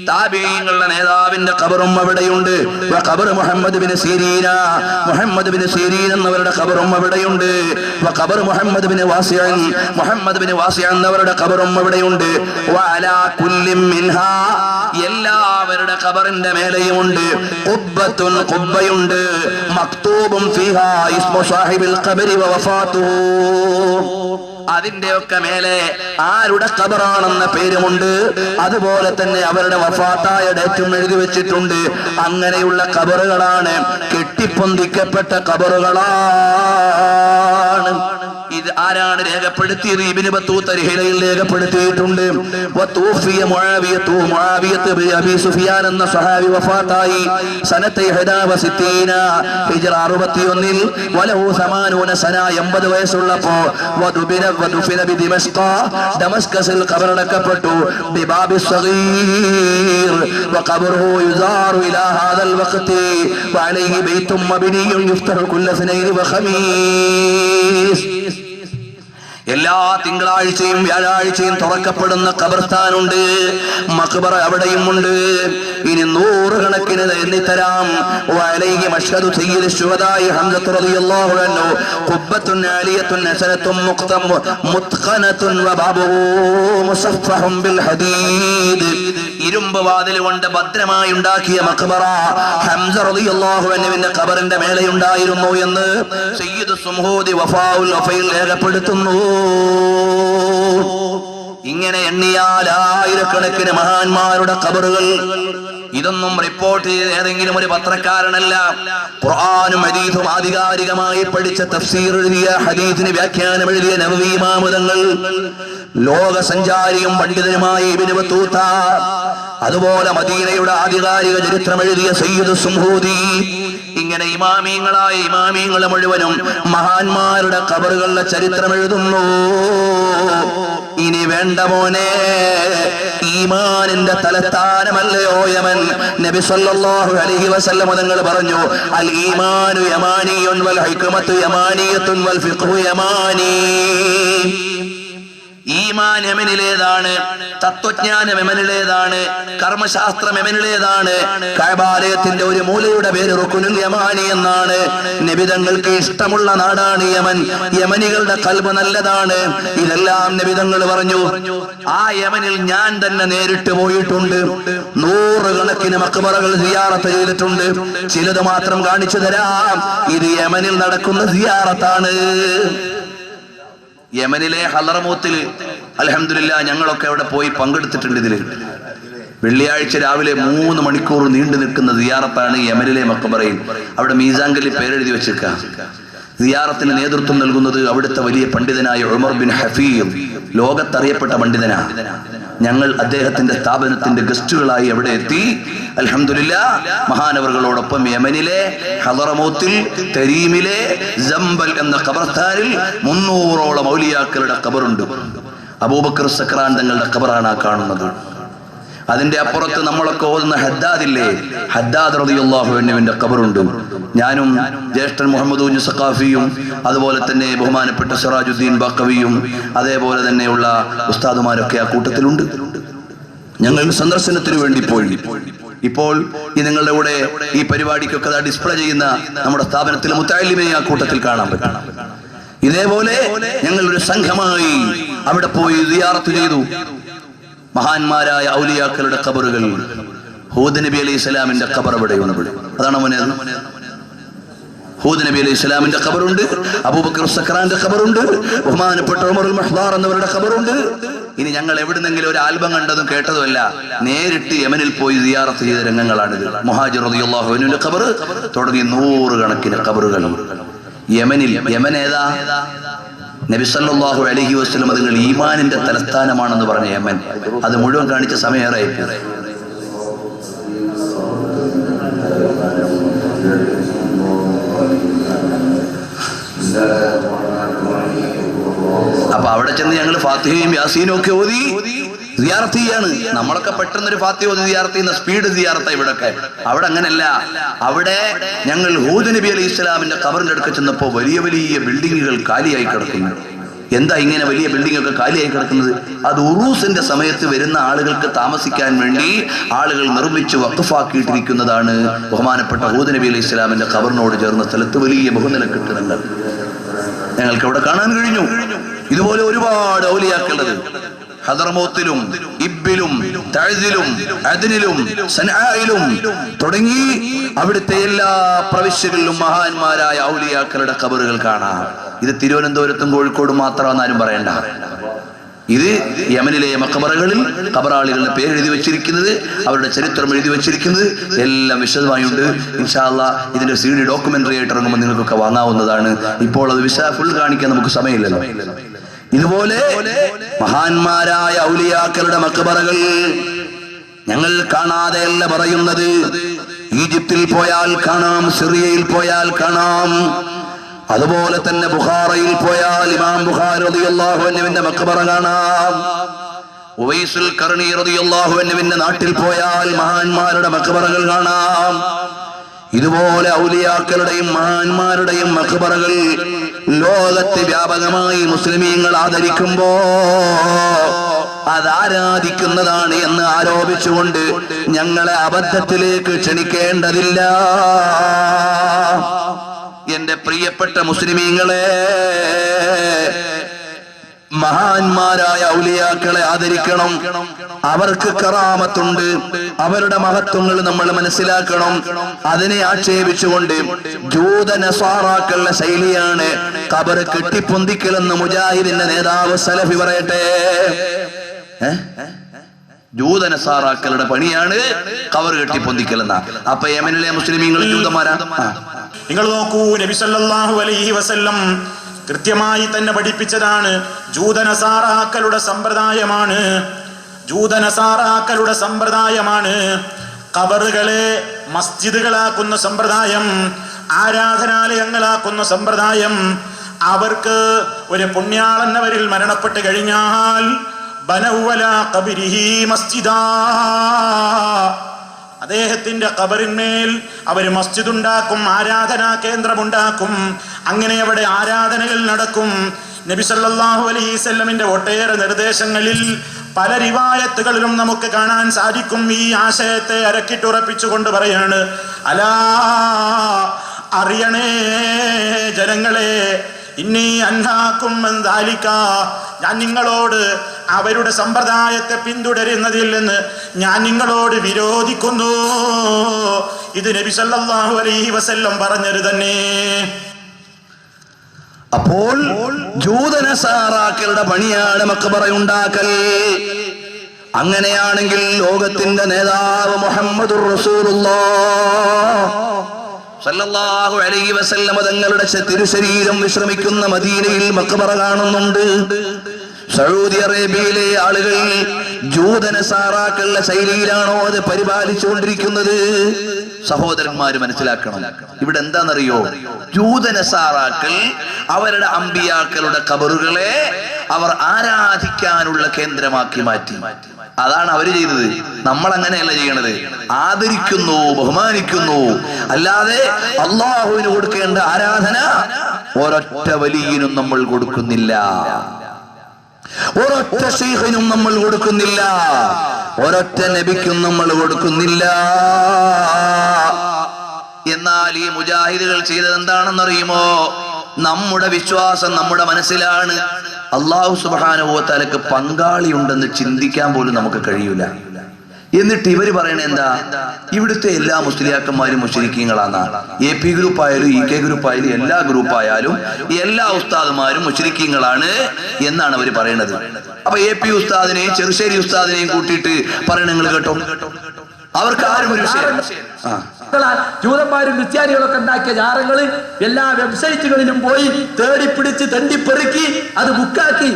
താബിഈങ്ങളുടെ നേതാവിന്റെ ഖബറും അവിടെയുണ്ട്. ഖബർ മുഹമ്മദ് ബിൻ സീരീന, മുഹമ്മദ് ബിൻ സീരീൻ എന്നവരുടെ ഖബറും അവിടെയുണ്ട്. ഖബർ മുഹമ്മദ് ബിൻ വാസിഅൻ, മുഹമ്മദ് ബിൻ വാസിഅൻ എന്നവരുടെ ഖബറും അവിടെയുണ്ട്. വഅലാ കുല്ലി മിൻഹാ, എല്ലാവരുടെ ഖബറിന്റെ മേലെയുമുണ്ട് ഖുബ്ബത്തുൻ, ഖുബ്ബയുണ്ട്. മക്തൂബുൻ ഫീഹാ ഇസ്മു സാഹിബിൽ ഖബരി വവഫാതുഹു, അതിന്റെയൊക്കെ മേലെ ആരുടെ ഖബറാണെന്ന പേരുമുണ്ട്. അതുപോലെ തന്നെ അവരുടെ വഫാത്തായ ഡേറ്റും എഴുതി വെച്ചിട്ടുണ്ട്. അങ്ങനെയുള്ള ഖബറുകളാണ്, കെട്ടിപ്പൊന്തിക്കപ്പെട്ട ഖബറുകളാണ്. ഇത് ആരാണ് രേഖപ്പെടുത്തിയത്? ഇബ്നു ബത്തൂത്ത റിഹ്ലയിൽ രേഖപ്പെടുത്തിയിട്ടുണ്ട്. വതൂഫിയ മുആവിയത്തു അബീ സുഫിയാൻ എന്ന സ്വഹാബി വഫാത്തായി സനത്തെ 61 ഹിജ്റ 61 വലഹു 80 സന 80 വയസ്സുള്ളപ്പോ വദുഫിന ബിദിമസ്ക ദമസ്കസിൽ ഖബറടക്കപ്പെട്ടു. ബിബാബി സഗീർ വഖബറുഹു യുസാറു ഇലാ ഹാദൽ വഖ്തി വഅലൈഹി ബൈത്തും മബ്നിയുൻ യുഫ്തഹു കുല്ല സനൈൻ വഖമീസ്. എല്ലാ തിങ്കളാഴ്ചയും വ്യാഴാഴ്ചയും തുറക്കപ്പെടുന്ന ഖബർസ്ഥാനുണ്ട്, മഖ്ബറ അവിടെയും ഉണ്ട്. ഇനി 100 കണക്കിന് എണ്ണിത്തരാം. വഅലൈഹി മഷ്ഹദു സയ്യിദ് ശുഹദാഇ ഹംസ റളിയല്ലാഹു അൻഹു ഖുബ്ബത്തുൻ ആലിയത്തുൻ ഹസനത്തുൻ മുത്ഖനത്തുൻ വബാബുഹു മുസഫ്ഫഹുൻ ബിൽ ഹദീദ്. ഇരുമ്പ് വാതിൽ കൊണ്ട് ഭദ്രമായി ഉണ്ടാക്കിയ മഖ്ബറ ഹംസ റളിയല്ലാഹു അൻഹുവിന്റെ ഖബറിന്റെ മേലെ ഉണ്ടായിരുന്നു എന്ന് സയ്യിദ് സുംഹൂദി വഫാഉൽ വഫയിൽ രേഖപ്പെടുത്തുന്നു. ഇങ്ങനെ എണ്ണിയാൽ ആയിരക്കണക്കിന് മഹാന്മാരുടെ ഖബറുകൾ. ഇതൊന്നും റിപ്പോർട്ട് ചെയ്ത് ഏതെങ്കിലും ഒരു പത്രക്കാരനല്ല. ഖുർആനും ഹദീസും ആധികാരികമായി പഠിച്ച തഫ്സീർ എഴുതിയ, ഹദീസിന് വ്യാഖ്യാനം എഴുതിയ നബവി ഇമാം തങ്ങൾ, ലോക സഞ്ചാരിയും പണ്ഡിതനുമായ ഇബ്നു ബത്തൂത്ത, അതുപോലെ മദീനയുടെ ആധികാരിക ചരിത്രം എഴുതിയ സയ്യിദ് സുംഹൂദി, ഇങ്ങനെ ഇമാമീങ്ങളായ ഇമാമീങ്ങളെ മുഴുവനും മഹാന്മാരുടെ ഖബറുകളുടെ ചരിത്രം എഴുതുന്നു. ഇനി വേണ്ട മോനെ, ഈമാനിന്റെ തലസ്ഥാനമല്ലയോ യമൻ? നബി സല്ലല്ലാഹു അലൈഹി വസല്ലം തങ്ങൾ പറഞ്ഞു, അൽ ഈമാനു യമാനിയുൻ വൽ ഹിക്മത്തു യമാനിയത്തുൻ വൽ ഫിഖ്ഹു യമാനി. ഈമാൻ യമനിലേതാണ്, തത്വജ്ഞാനം യമനിലേതാണ്, കർമ്മശാസ്ത്രം യമനിലേതാണ്. കഅബാലയത്തിന്റെ ഒരു മൂലയുടെ പേര് റുക്നുൽ യമാനി എന്നാണ്. നബിതങ്ങൾക്ക് ഇഷ്ടമുള്ള നാടാണ് യമൻ. യമനികളുടെ ഖൽബ് നല്ലതാണ്. ഇതെല്ലാം നബിതങ്ങൾ പറഞ്ഞു. ആ യമനിൽ ഞാൻ തന്നെ നേരിട്ട് പോയിട്ടുണ്ട്. 100 കണക്കിന് മഖ്ബറകൾ സിയാറത്ത് ചെയ്തിട്ടുണ്ട്. ചിലത് മാത്രം കാണിച്ചു തരാം. ഇത് യമനിൽ നടക്കുന്ന സിയാറത്താണ്. യമനിലെ ഹളറമൂത്തിൽ അൽഹംദുലില്ലാഹ് ഞങ്ങളൊക്കെ അവിടെ പോയി പങ്കെടുത്തിട്ടുണ്ട്. ഇതിൽ വെള്ളിയാഴ്ച രാവിലെ 3 മണിക്കൂർ നീണ്ടു നിൽക്കുന്ന സിയാറത്താണ് യമനിലെ മഖ്ബറയിൽ. അവിടെ മീസാങ്കലിൽ പേരെഴുതി വെച്ചേക്കാം. സിയാറത്തിന് നേതൃത്വം നൽകുന്നത് അവിടുത്തെ വലിയ പണ്ഡിതനായ ഉമർ ബിൻ ഹഫീം, ലോകത്തറിയപ്പെട്ട പണ്ഡിതനാണ്. ഞങ്ങൾ അദ്ദേഹത്തിന്റെ സ്ഥാപനത്തിന്റെ ഗസ്റ്റുകളായി അവിടെ എത്തി. അൽഹംദുലില്ലാഹ് മഹാനവറുകളോടൊപ്പം യമനിലെ ഹളറമൂത്തിൽ തരീമിലെ ജംബൽ എന്ന ഖബർസ്ഥാനിൽ 300ഓളം ഔലിയാക്കളുടെ ഖബറുണ്ട്. അബൂബക്കർ സക്രാൻ തങ്ങളുടെ ഖബറാണ് ആ കാണുന്നത്. അതിന്റെ അപ്പുറത്ത് നമ്മളൊക്കെ ഓതുന്ന ഹദ്ദാദില്ലേ, ഹദ്ദാദ് റളിയല്ലാഹു അൻഹുവിന്റെ ഖബറുണ്ട്. ഞാനും ജ്യേഷ്ഠൻ മുഹമ്മദ് ഊഞ്ഞ് സഖാഫിയും, അതുപോലെ തന്നെ ബഹുമാനപ്പെട്ട സിറാജുദ്ദീൻ ബാഖവിയും, അതേപോലെ തന്നെയുള്ള ഉസ്താദുമാരൊക്കെ ആ കൂട്ടത്തിലുണ്ട്. ഞങ്ങൾ സന്ദർശനത്തിന് വേണ്ടി പോയി. ഇപ്പോൾ ഈ നിങ്ങളുടെ കൂടെ ഈ പരിപാടിക്കൊക്കെ ഡിസ്പ്ലേ ചെയ്യുന്ന നമ്മുടെ സ്ഥാപനത്തിലെ മുത്തഅല്ലിമെ ആ കൂട്ടത്തിൽ കാണാൻ പറ്റും. ഇതേപോലെ ഞങ്ങൾ ഒരു സംഘമായി അവിടെ പോയി സിയാറത്ത് ചെയ്തു. മഹാന്മാരായ ഔലിയാക്കളുടെ ഖബറുകൾ. ഹൂദ് നബി അലൈഹി സ്വലാമിന്റെ ഖബർ അവിടെയുണ്ട്. അതാണ് മോനെ, ഹൂദ് നബി അലൈഹി സ്വലാമിന്റെ ഖബറുണ്ട്, അബൂബക്കർ സക്രാന്റെ ഖബറുണ്ട്, ബഹുമാനപ്പെട്ട ഉമറുൽ മഹ്ദാർ എന്നവരുടെ ഖബറുണ്ട്. ഇനി ഞങ്ങൾ എവിടുന്നെങ്കിലും ഒരു ആൽബം കണ്ടതും കേട്ടതുമല്ല, നേരിട്ട് യമനിൽ പോയി സിയാറത്ത് ചെയ്ത രംഗങ്ങളാണിത്. മുഹാജിർ റളിയല്ലാഹു അൻഹുവിന്റെ ഖബർ തുടങ്ങി 100 കണക്കിന് ഖബറുകൾ യമനിൽ. യമൻ ഏതാ? നബി സല്ലല്ലാഹു അലൈഹി വസല്ലം തങ്ങൾ ഈമാനിന്റെ തലസ്ഥാനമാണെന്ന് പറഞ്ഞ യമൻ. അത് മുഴുവൻ കാണിച്ച സമയമേറെ. അപ്പൊ അവിടെ ചെന്ന് ഞങ്ങൾ ഫാത്തിഹയും യാസീനും ഒക്കെ ഓതി സിയാറത്ത് ചെയ്യാണ്. നമ്മളൊക്കെ പെട്ടെന്നൊരു ഫാത്തിഹ ഓതി സിയാറത്ത് ചെയ്യുന്ന സ്പീഡ് സിയാറത്ത ഇവിടൊക്കെ. അവിടെ അങ്ങനെയല്ല. അവിടെ ഞങ്ങൾ ഹൂദ് നബി അലൈഹി ഇസ്ലാമിന്റെ ഖബറിന്റെ അടുക്ക ചെന്നപ്പോ വലിയ വലിയ ബിൽഡിങ്ങുകൾ കാലിയായി കിടക്കുന്നു. എന്താ ഇങ്ങനെ വലിയ ബിൽഡിംഗ് ഒക്കെ കാലിയായി കിടക്കുന്നത്? അത് ഉറൂസിന്റെ സമയത്ത് വരുന്ന ആളുകൾക്ക് താമസിക്കാൻ വേണ്ടി ആളുകൾ നിർമ്മിച്ച് വഖഫാക്കിയിട്ടിരിക്കുന്നതാണ്. ബഹുമാനപ്പെട്ട ഹൂദ് നബി അലൈഹി ഇസ്ലാമിന്റെ ഖബറിനോട് ചേർന്ന സ്ഥലത്ത് വലിയ ബഹുനില കെട്ടിടങ്ങൾ ഞങ്ങൾക്ക് അവിടെ കാണാൻ കഴിഞ്ഞു. ഇതുപോലെ ഒരുപാട് ഔലിയാക്കളുള്ളത് ഹദറമൗത്തിലും ഇബ്ബിലും തഅസിലും അദ്നിലും സനആയിലും തുടങ്ങി അവിടുത്തെ എല്ലാ പ്രവിശ്യകളിലും മഹാന്മാരായ ഔലിയാക്കളുടെ ഖബറുകൾ കാണാം. ഇത് തിരുവനന്തപുരത്തും കോഴിക്കോടും മാത്രമാണെന്ന് ആരും പറയണ്ട. ഇത് യമനിലെ മഖബറകളിൽ ഖബറാളികളുടെ പേര് എഴുതി വെച്ചിരിക്കുന്നത്, അവരുടെ ചരിത്രം എഴുതി വെച്ചിരിക്കുന്നത് എല്ലാം വിശദമായുണ്ട്. ഇൻഷാ അല്ലാഹ് ഇതിന്റെ CD ഡോക്യുമെന്ററി ആയിട്ട് ഇറങ്ങുമ്പോൾ നിങ്ങൾക്കൊക്കെ വാങ്ങാവുന്നതാണ്. ഇപ്പോൾ അത് ഫുൾ കാണിക്കാൻ നമുക്ക് സമയമില്ലല്ലോ. ഇതുപോലെ മഹാന്മാരായ ഔലിയാക്കളുടെ മഖബറകൾ ഞങ്ങൾ കാണാതെയല്ല പറയുന്നത്. ഈജിപ്തിൽ പോയാൽ കാണാം, സിറിയയിൽ പോയാൽ കാണാം, അതുപോലെ തന്നെ ബുഖാറയിൽ പോയാൽ ഇമാം ബുഖാരി റളിയല്ലാഹു അൻഹുവിന്റെ മഖബറ കാണാം. ഉവൈസുൽ ഖർണി റളിയല്ലാഹു അൻഹുവിന്റെ നാട്ടിൽ പോയാൽ മഹാന്മാരുടെ മഖബറകൾ കാണാം. ഇതുപോലെ ഔലിയാക്കളുടെയും മഹാന്മാരുടെയും മഖബറകൾ ലോകത്ത് വ്യാപകമായി മുസ്ലിമീങ്ങൾ ആദരിക്കുമ്പോ അതാരാധിക്കുന്നതാണ് എന്ന് ആരോപിച്ചുകൊണ്ട് ഞങ്ങളെ അബദ്ധത്തിലേക്ക് ക്ഷണിക്കേണ്ടതില്ല. എന്റെ പ്രിയപ്പെട്ട മുസ്ലിമീങ്ങളെ, മഹാന്മാരായ ഔലിയാക്കളെ ആദരിക്കണം. അവർക്ക് കറാമത്തുണ്ട്, അവരുടെ മഹത്വങ്ങൾ നമ്മൾ മനസ്സിലാക്കണം. അതിനെ ആക്ഷേപിച്ചുകൊണ്ട് ജൂത നസ്വാറാക്കളുടെ ശൈലിയാണ് ഖബർ കെട്ടിപ്പൊന്തിക്കലെന്ന് മുജാഹിദിന്റെ നേതാവ് സലഫി പറയട്ടെ. ജൂത നസ്വാറാക്കളുടെ പണിയാണ് ഖബർ കെട്ടിപ്പൊന്തിക്കലെന്ന. അപ്പൊ യമനിലെ മുസ്ലിമീങ്ങൾ ജൂതന്മാരാ? നിങ്ങൾ നോക്കൂ, നബി സല്ലല്ലാഹു അലൈഹി വസല്ലം കൃത്യമായി തന്നെ പഠിപ്പിച്ചതാണ്. ജൂതനസാറാക്കളുടെ സമ്പ്രദായമാണ് ഖബറുകളെ മസ്ജിദുകളാക്കുന്ന സമ്പ്രദായം, ആരാധനാലയങ്ങളാക്കുന്ന സമ്പ്രദായം. അവർക്ക് ഒരു പുണ്യാളൻ അവരിൽ മരണപ്പെട്ട് കഴിഞ്ഞാൽ ബനൗവല ഖബരിഹി മസ്ജിദാ, അദ്ദേഹത്തിന്റെ ഖബറിന്മേൽ അവർ മസ്ജിദ് ഉണ്ടാക്കും, ആരാധനാ കേന്ദ്രമുണ്ടാക്കും. അങ്ങനെ അവിടെ ആരാധനകൾ നടക്കും. നബി സല്ലല്ലാഹു അലൈഹി വസല്ലമിന്റെ ഒട്ടേറെ നിർദ്ദേശങ്ങളിൽ പല റിവായത്തുകളിലും നമുക്ക് കാണാൻ സാധിക്കും. ഈ ആശയത്തെ അരക്കിട്ടുറപ്പിച്ചുകൊണ്ട് പറയാണ്, അലാ അറിയണേ ജനങ്ങളെ, ഇന്നി അൻഹാക്കും മിൻ ദാലിക, ഞാൻ നിങ്ങളോട് അവരുടെ സമ്പ്രദായത്തെ പിന്തുടരുന്നതിൽ നിന്ന് ഞാൻ നിങ്ങളോട് വിരോധിക്കുന്നു. ഇത് നബി സല്ലല്ലാഹു അലൈഹി വസല്ലം പറഞ്ഞത് തന്നെ. അപ്പോൾ ജൂതനസാറാക്കളുടെ പണിയാണ് മഖബറ ഉണ്ടാക്കൽ. അങ്ങനെയാണെങ്കിൽ ലോകത്തിന്റെ നേതാവ് മുഹമ്മദുർ റസൂലുള്ളാഹ് സല്ലല്ലാഹു അലൈഹി വസല്ലം തങ്ങളുടെ തിരുശരീരം വിശ്രമിക്കുന്ന മദീനയിൽ മഖബറ കാണുന്നുണ്ട്. സൗദി അറേബ്യയിലെ ആളുകൾ ജൂതനസാറാക്കളുടെ ശൈലിയിലാണോ അത് പരിപാലിച്ചുകൊണ്ടിരിക്കുന്നത്? സഹോദരന്മാര് മനസ്സിലാക്കണം, ഇവിടെ എന്താണെന്നറിയോ? ജൂതനസാറാക്കൾ അവരുടെ അമ്പിയാക്കളുടെ ഖബറുകളെ അവർ ആരാധിക്കാനുള്ള കേന്ദ്രമാക്കി മാറ്റി. അതാണ് അവര് ചെയ്തത്. നമ്മൾ അങ്ങനെയല്ല ചെയ്യണത്. ആദരിക്കുന്നു, ബഹുമാനിക്കുന്നു. അല്ലാതെ അള്ളാഹുവിന് കൊടുക്കേണ്ട ആരാധന ഒരൊറ്റ വലിയനും നമ്മൾ കൊടുക്കുന്നില്ല, ഒരൊറ്റ ശൈഖിനും നമ്മൾ കൊടുക്കുന്നില്ല, ഒരൊറ്റ നബിക്കും നമ്മൾ കൊടുക്കുന്നില്ല. എന്നാൽ ഈ മുജാഹിദുകൾ ചെയ്തത് എന്താണെന്നറിയുമോ? നമ്മുടെ വിശ്വാസം നമ്മുടെ മനസ്സിലാണ്. അല്ലാഹു സുബ്ഹാനഹു വ തആലക്ക് പങ്കാളിയുണ്ടെന്ന് ചിന്തിക്കാൻ പോലും നമുക്ക് കഴിയൂല. എന്നിട്ട് ഇവര് പറയണ എന്താ? ഇവിടുത്തെ എല്ലാ മുസ്ലിയാക്കന്മാരും മുശ്രിക്കീങ്ങളാണ്. AP ഗ്രൂപ്പ് ആയാലും EK ഗ്രൂപ്പ് ആയാലും എല്ലാ ഗ്രൂപ്പ് ആയാലും എല്ലാ ഉസ്താദുമാരും മുശ്രിക്കീങ്ങളാണ് എന്നാണ് അവര് പറയണത്. അപ്പൊ AP ഉസ്താദിനെയും ചെറുശ്ശേരി ഉസ്താദിനെയും കൂട്ടിയിട്ട് പറയണ നിങ്ങൾ കേട്ടോ, അവർക്ക് ആരും ഒരു വിഷയം. ജൂതന്മാരും ക്രിസ്ത്യാനികളൊക്കെ ഉണ്ടാക്കിയ ജാറങ്ങള് എല്ലാ വെബ്സൈറ്റുകളിലും പോയി തേടിപ്പിടിച്ച് തെണ്ടിപ്പെറുക്കി അത് ബുക്കാക്കി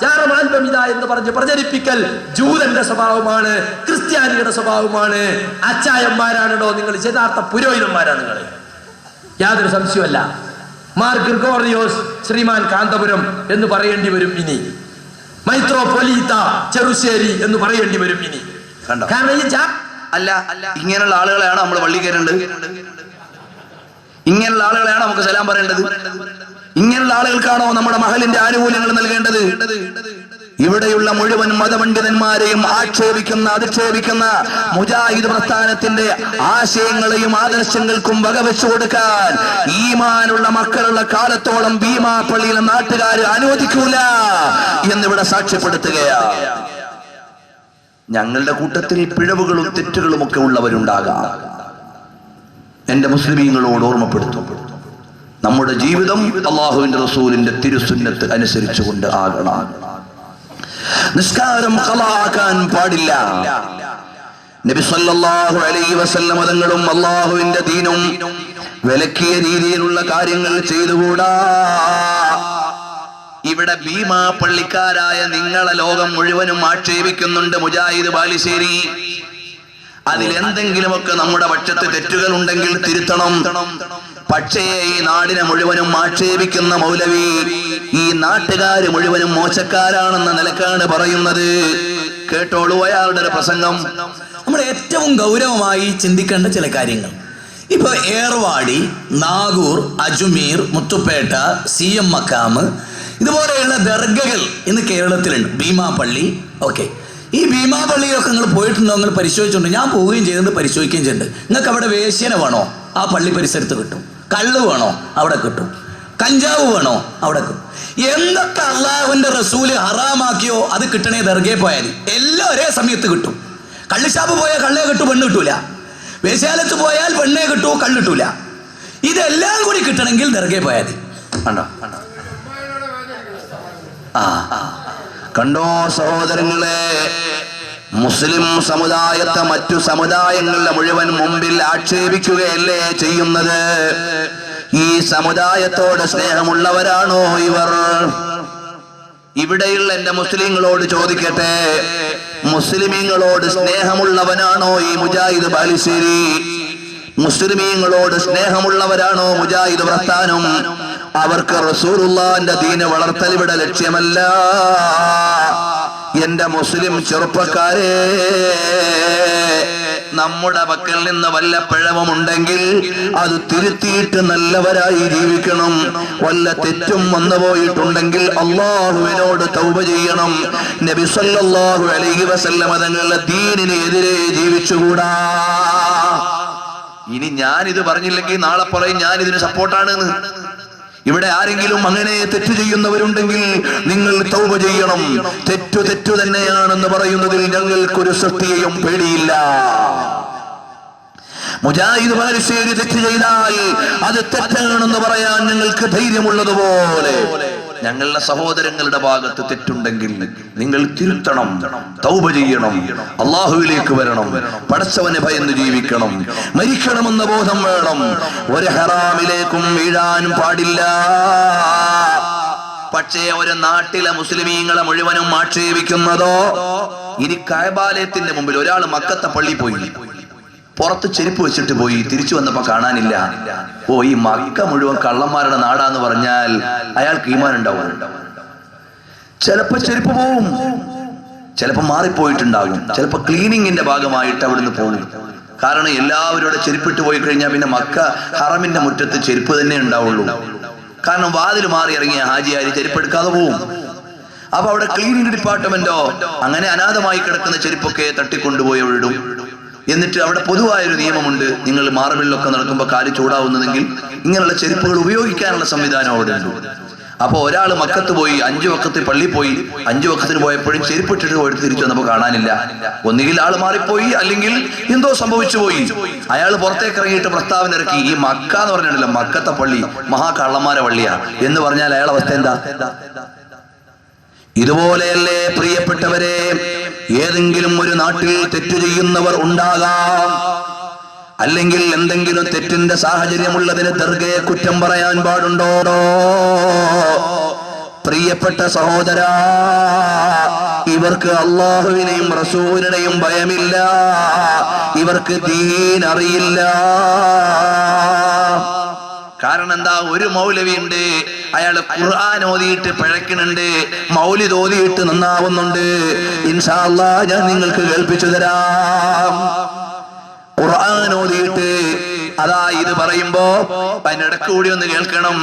ജാറമാൽബമിത എന്ന് പറഞ്ഞ് പ്രചരിപ്പിക്കൽ ജൂതന്റെ സ്വഭാവമാണ്, ക്രിസ്ത്യാനിയുടെ സ്വഭാവമാണ്. അച്ചായന്മാരാണോ നിങ്ങൾ? യഥാർത്ഥ പുരോഹിതന്മാരാണ് നിങ്ങൾ, യാതൊരു സംശയമല്ല. മാർ ഗ്രിഗോറിയോസ് ശ്രീമാൻ കാന്തപുരം എന്ന് പറയേണ്ടി വരും ഇനി, മൈത്രോപൊലീത്ത ചെറുശ്ശേരി എന്ന് പറയേണ്ടി വരും ഇനി. കാരണം ഈ അല്ല, ഇങ്ങനെയുള്ള ആളുകളെയാണ് നമ്മൾ വള്ളി കയറേണ്ടത്, ഇങ്ങനെയുള്ള ആളുകളെയാണ് നമുക്ക് സലാം പറയേണ്ടത്, ഇങ്ങനെയുള്ള ആളുകൾക്കാണോ നമ്മുടെ മഹലിന്റെ ആനുകൂല്യങ്ങൾ നൽകേണ്ടത്? ഇവിടെയുള്ള മുഴുവൻ മതപണ്ഡിതന്മാരെയും അധിക്ഷേപിക്കുന്ന മുജാഹിദ് പ്രസ്ഥാനത്തിന്റെ ആശയങ്ങളെയും ആദർശങ്ങൾക്കും വകവെച്ചു കൊടുക്കാൻ ഈമാനുള്ള മക്കളുള്ള കാലത്തോളം ഭീമാ പള്ളിയിലെ നാട്ടുകാർ അനുവദിക്കൂല എന്നിവിടെ സാക്ഷ്യപ്പെടുത്തുകയാണ്. ഞങ്ങളുടെ കൂട്ടത്തിൽ പിഴവുകളും തെറ്റുകളും ഒക്കെ ഉള്ളവരുണ്ടാകാം. എന്റെ മുസ്ലിമീങ്ങളോട് ഓർമ്മപ്പെടുത്തും, നമ്മുടെ ജീവിതം അല്ലാഹുവിന്റെ റസൂലിന്റെ തിരുസുന്നത്ത് അനുസരിച്ചുകൊണ്ട് ആകണം. നിസ്കാരം ഖളാക്കാൻ പാടില്ല. നബി സല്ലല്ലാഹു അലൈഹി വസല്ലം തങ്ങളും അല്ലാഹുവിന്റെ ദീനും വിലക്കിയ രീതിയിലുള്ള കാര്യങ്ങൾ ചെയ്തുകൂടാ. ഇവിടെ ഭീമാ പള്ളിക്കാരായ നിങ്ങളെ ലോകം മുഴുവനും ആക്ഷേപിക്കുന്നുണ്ട് മുജാഹിദ് ബാലുശ്ശേരി. അതിലെന്തെങ്കിലുമൊക്കെ നമ്മുടെ പക്ഷത്ത് തെറ്റുകൾ ഉണ്ടെങ്കിൽ തിരുത്തണം. പക്ഷേ ഈ നാടിനെ മുഴുവനും ആക്ഷേപിക്കുന്ന മൗലവി ഈ നാട്ടുകാര് മുഴുവനും മോശക്കാരാണെന്ന നിലക്കാണ് പറയുന്നത്. കേട്ടോളൂ അയാളുടെ ഒരു പ്രസംഗം. നമ്മൾ ഏറ്റവും ഗൗരവമായി ചിന്തിക്കേണ്ട ചില കാര്യങ്ങൾ. ഇപ്പൊ ഏർവാടി, നാഗൂർ, അജ്മീർ, മുത്തുപേട്ട, CM മക്കാമ് ഇതുപോലെയുള്ള ദർഗകൾ ഇന്ന് കേരളത്തിലുണ്ട്. ഭീമാപള്ളി. ഓക്കെ, ഈ ഭീമാപള്ളിയിലൊക്കെ നിങ്ങൾ പോയിട്ടുണ്ടോ? നിങ്ങൾ പരിശോധിച്ചിട്ടുണ്ട്? ഞാൻ പോവുകയും ചെയ്തിട്ടുണ്ട്, പരിശോധിക്കുകയും ചെയ്തിട്ടുണ്ട്. നിങ്ങൾക്ക് അവിടെ വേശ്യന വേണോ? ആ പള്ളി പരിസരത്ത് കിട്ടും. കള്ള് വേണോ? അവിടെ കിട്ടും. കഞ്ചാവ് വേണോ? അവിടെ കിട്ടും. എന്തൊക്കെ അള്ളാഹുവിന്റെ റസൂല് ഹറാമാക്കിയോ അത് കിട്ടണേ ദർഗയിൽ പോയാൽ എല്ലാം ഒരേ സമയത്ത് കിട്ടും. കള്ളിഷാപ്പ് പോയാൽ കള്ളേ കിട്ടൂ, പെണ്ണ് കിട്ടൂല. വേശ്യാലത്ത് പോയാൽ പെണ്ണേ കിട്ടൂ, കള്ളിട്ടൂല. ഇതെല്ലാം കൂടി കിട്ടണമെങ്കിൽ ദർഗയിൽ പോയാൽ മതി. കണ്ടോ കണ്ടോ സഹോദരങ്ങളെ, മുസ്ലിം സമുദായത്തെ മറ്റു സമുദായങ്ങളുടെ മുഴുവൻ മുമ്പിൽ ആക്ഷേപിക്കുകയല്ലേ ചെയ്യുന്നത്? ഈ സമുദായത്തോട് സ്നേഹമുള്ളവരാണോ ഇവർ? ഇവിടെയുള്ള എന്റെ മുസ്ലിങ്ങളോട് ചോദിക്കട്ടെ, മുസ്ലിമീങ്ങളോട് സ്നേഹമുള്ളവനാണോ ഈ മുജാഹിദ് ബാലുശ്ശേരി? മുസ്ലിമീങ്ങളോട് സ്നേഹമുള്ളവരാണോ മുജാഹിദ് പ്രസ്ഥാനം? അവർക്ക് റസൂലുള്ളാഹിന്റെ ദീന് വളർത്തൽ ഇവിടെ ലക്ഷ്യമല്ല. എന്റെ മുസ്ലിം ചെറുപ്പക്കാരെ, നമ്മുടെ പക്കൽ നിന്ന് വല്ല പിഴവുമുണ്ടെങ്കിൽ അത് തിരുത്തിയിട്ട് നല്ലവരായി ജീവിക്കണം. വല്ല തെറ്റും വന്നു പോയിട്ടുണ്ടെങ്കിൽ അള്ളാഹുവിനോട് തൗബ ചെയ്യണം. നബി സല്ലല്ലാഹു അലൈഹി വസല്ലം തങ്ങളുടെ ദീനിനെതിരെ ജീവിച്ചുകൂടാ. ഇനി ഞാനിത് പറഞ്ഞില്ലെങ്കിൽ നാളെ പറയും ഞാൻ ഇതിന് സപ്പോർട്ടാണെന്ന്. ഇവിടെ ആരെങ്കിലും അങ്ങനെ തെറ്റ് ചെയ്യുന്നവരുണ്ടെങ്കിൽ നിങ്ങൾ തൗബ ചെയ്യണം. തെറ്റു തന്നെയാണെന്ന് പറയുന്നതിൽ ഞങ്ങൾക്കൊരു സൃഷ്ടിയെയും പേടിയില്ല. മുജാഹിദ് ബാലുശ്ശേരി തെറ്റ് ചെയ്താൽ അത് തെറ്റാണെന്ന് പറയാൻ ഞങ്ങൾക്ക് ധൈര്യമുള്ളതുപോലെ ഞങ്ങളുടെ സഹോദരങ്ങളുടെ ഭാഗത്ത് തെറ്റുണ്ടെങ്കിൽ നിങ്ങൾ തിരുത്തണം, തൗബ ചെയ്യണം, അള്ളാഹുവിലേക്ക് വരണം, പടച്ചവനെ ഭയന്ന് ജീവിക്കണം, മരിക്കണമെന്ന ബോധം വേണം. ഒരു ഹറാമിലേക്കും വീഴാൻ പാടില്ല. പക്ഷേ ഒരു നാട്ടിലെ മുസ്ലിമീങ്ങളെ മുഴുവനും ആക്ഷേപിക്കുന്നതോ, ഇനി കഅബാലയത്തിന്റെ മുമ്പിൽ ഒരാൾ മക്കത്തെ പള്ളി പോയി, പുറത്ത് ചെരുപ്പ് വെച്ചിട്ട് പോയി, തിരിച്ചു വന്നപ്പോ കാണാനില്ല. ഓ, ഈ മക്ക മുഴുവൻ കള്ളന്മാരുടെ നാടാന്ന് പറഞ്ഞാൽ അയാൾക്ക് ഈമാൻ ഉണ്ടാവും? ചിലപ്പോ ചെരുപ്പ് പോവും, ചിലപ്പോ മാറിപ്പോയിട്ടുണ്ടാകും, ചിലപ്പോ ക്ലീനിങ്ങിന്റെ ഭാഗമായിട്ട് അവിടുന്ന് പോകും. കാരണം എല്ലാവരും അവിടെ ചെരുപ്പിട്ട് പോയി കഴിഞ്ഞാൽ പിന്നെ മക്ക ഹറമിന്റെ മുറ്റത്ത് ചെരുപ്പ് തന്നെ ഉണ്ടാവുള്ളൂ. കാരണം വാതിൽ മാറി ഇറങ്ങിയ ഹാജിയാര് ചെരുപ്പെടുക്കാതെ പോവും. അപ്പൊ അവിടെ ക്ലീനിങ് ഡിപ്പാർട്ട്മെന്റോ അങ്ങനെ അനാഥമായി കിടക്കുന്ന ചെരുപ്പൊക്കെ തട്ടിക്കൊണ്ടുപോയി അവിടെ ഇടും. എന്നിട്ട് അവിടെ പൊതുവായൊരു നിയമമുണ്ട്, നിങ്ങൾ മാർബിളിലൊക്കെ നടക്കുമ്പോൾ കാല് ചൂടാവുന്നതെങ്കിൽ ഇങ്ങനെയുള്ള ചെരുപ്പുകൾ ഉപയോഗിക്കാനുള്ള സംവിധാനം അവിടെ ഉണ്ട്. അപ്പൊ ഒരാൾ മക്കത്ത് പോയി 5 വക്കത്ത് പള്ളി പോയി, 5 വക്കത്തിന് പോയപ്പോഴും ചെരുപ്പിട്ടിട്ട് പോയിട്ട് തിരിച്ചു വന്നപ്പോ കാണാനില്ല. ഒന്നുകിൽ ആള് മാറിപ്പോയി, അല്ലെങ്കിൽ എന്തോ സംഭവിച്ചു പോയി. അയാൾ പുറത്തേക്ക് ഇറങ്ങിയിട്ട് പ്രസ്താവന ഇറക്കി, ഈ മക്ക എന്ന് പറഞ്ഞിട്ടില്ല, മക്കത്തെ പള്ളി മഹാകള്ളന്മാരെ പള്ളിയാ എന്ന് പറഞ്ഞാൽ അയാളെ അവസ്ഥ എന്താ? ഇതുപോലെയല്ലേ പ്രിയപ്പെട്ടവരെ, ഏതെങ്കിലും ഒരു നാട്ടിൽ തെറ്റു ചെയ്യുന്നവർ ഉണ്ടാകാം. അല്ലെങ്കിൽ എന്തെങ്കിലും തെറ്റിന്റെ സാഹചര്യമുള്ളതിന് ദർഗയെ കുറ്റം പറയാൻ പാടുണ്ടോ? പ്രിയപ്പെട്ട സഹോദരാ, ഇവർക്ക് അള്ളാഹുവിനെയും റസൂലിനെയും ഭയമില്ല, ഇവർക്ക് ദീൻ അറിയില്ല. കാരണം എന്താ? ഒരു മൗലവി ഉണ്ട്, അയാൾ ഖുർആൻ ഓതിയിട്ട് പിഴയ്ക്കുന്നുണ്ട്, മൗലിദ് ഓതിയിട്ട് നന്നാവുന്നുണ്ട്. ഇൻഷാ അല്ലാഹ് ഞാൻ നിങ്ങൾക്ക് കേൾപ്പിച്ചു തരാം. ഖുർആൻ ഓതിയിട്ട് അതാ ഇത് പറയുമ്പോ അതിനിടക്ക് കൂടി ഒന്ന് കേൾക്കണം.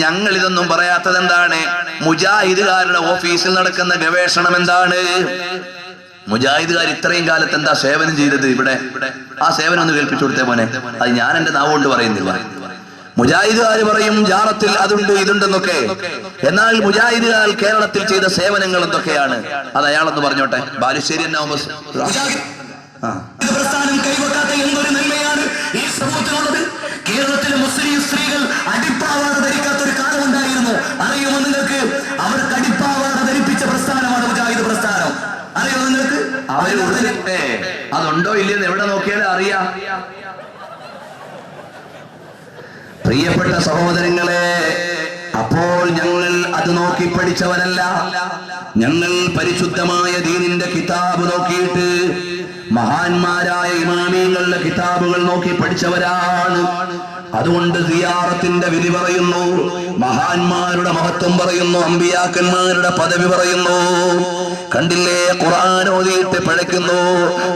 ഞങ്ങൾ ഇതൊന്നും പറയാത്തത് എന്താണ്? മുജാഹിദുകാരുടെ ഓഫീസിൽ നടക്കുന്ന ഗവേഷണം എന്താണ്? മുജാഹിദുകാർ ഇത്രയും കാലത്ത് എന്താ സേവനം ചെയ്തത് ഇവിടെ? ആ സേവനം ഒന്ന് കേൾപ്പിച്ചു കൊടുത്തേ മോനെ. അത് ഞാൻ എന്റെ നാവ് കൊണ്ട് പറയുന്നില്ല. മുജാഹിദുകാർ പറയും ജാറത്തിൽ അതുണ്ട് ഇതുണ്ടെന്നൊക്കെ. എന്നാൽ മുജാഹിദുകാർ കേരളത്തിൽ ചെയ്ത സേവനങ്ങൾ എന്തൊക്കെയാണ്? അത് അയാളൊന്ന് പറഞ്ഞോട്ടെ. ബാലുശ്ശേരി പ്രസ്ഥാനം കൈവക്കാത്ത എന്തൊരു നന്മയാണ് ഈ സമൂഹത്തിനുള്ളത്. കേരളത്തിലെ മുസ്ലിം സ്ത്രീകൾ അടിപ്പാവാട ധരിക്കാത്ത ഒരു കാലമുണ്ടായിരുന്നു. അറിയുമോ നിങ്ങൾക്ക്? അവർക്ക് അടിപ്പാവാട ധരിപ്പിച്ച പ്രസ്ഥാനമാണ് മുജാഹിദ് പ്രസ്ഥാനം. അതുണ്ടോ ഇല്ലെന്ന് എവിടെ നോക്കിയാലും അറിയാം. പ്രിയപ്പെട്ട സഹോദരങ്ങളെ, അപ്പോൾ ഞങ്ങൾ അത് നോക്കി പഠിച്ചവരല്ല. ഞങ്ങൾ പരിശുദ്ധമായ ദീനിന്റെ കിതാബ് നോക്കിയിട്ട് മഹാന്മാരായ ഇമാമിങ്ങളുടെ കിതാബുകൾ നോക്കി പഠിച്ചവരാണ്. അതുകൊണ്ട് സിയാറത്തിന്റെ വിധി പറയുന്നു, മഹാന്മാരുടെ മഹത്വം പറയുന്നു, അമ്പിയാക്കന്മാരുടെ പദവി പറയുന്നു. കണ്ടില്ലേ, ഖുർആൻ ഓതിയിട്ട് പിഴയ്ക്കുന്നു,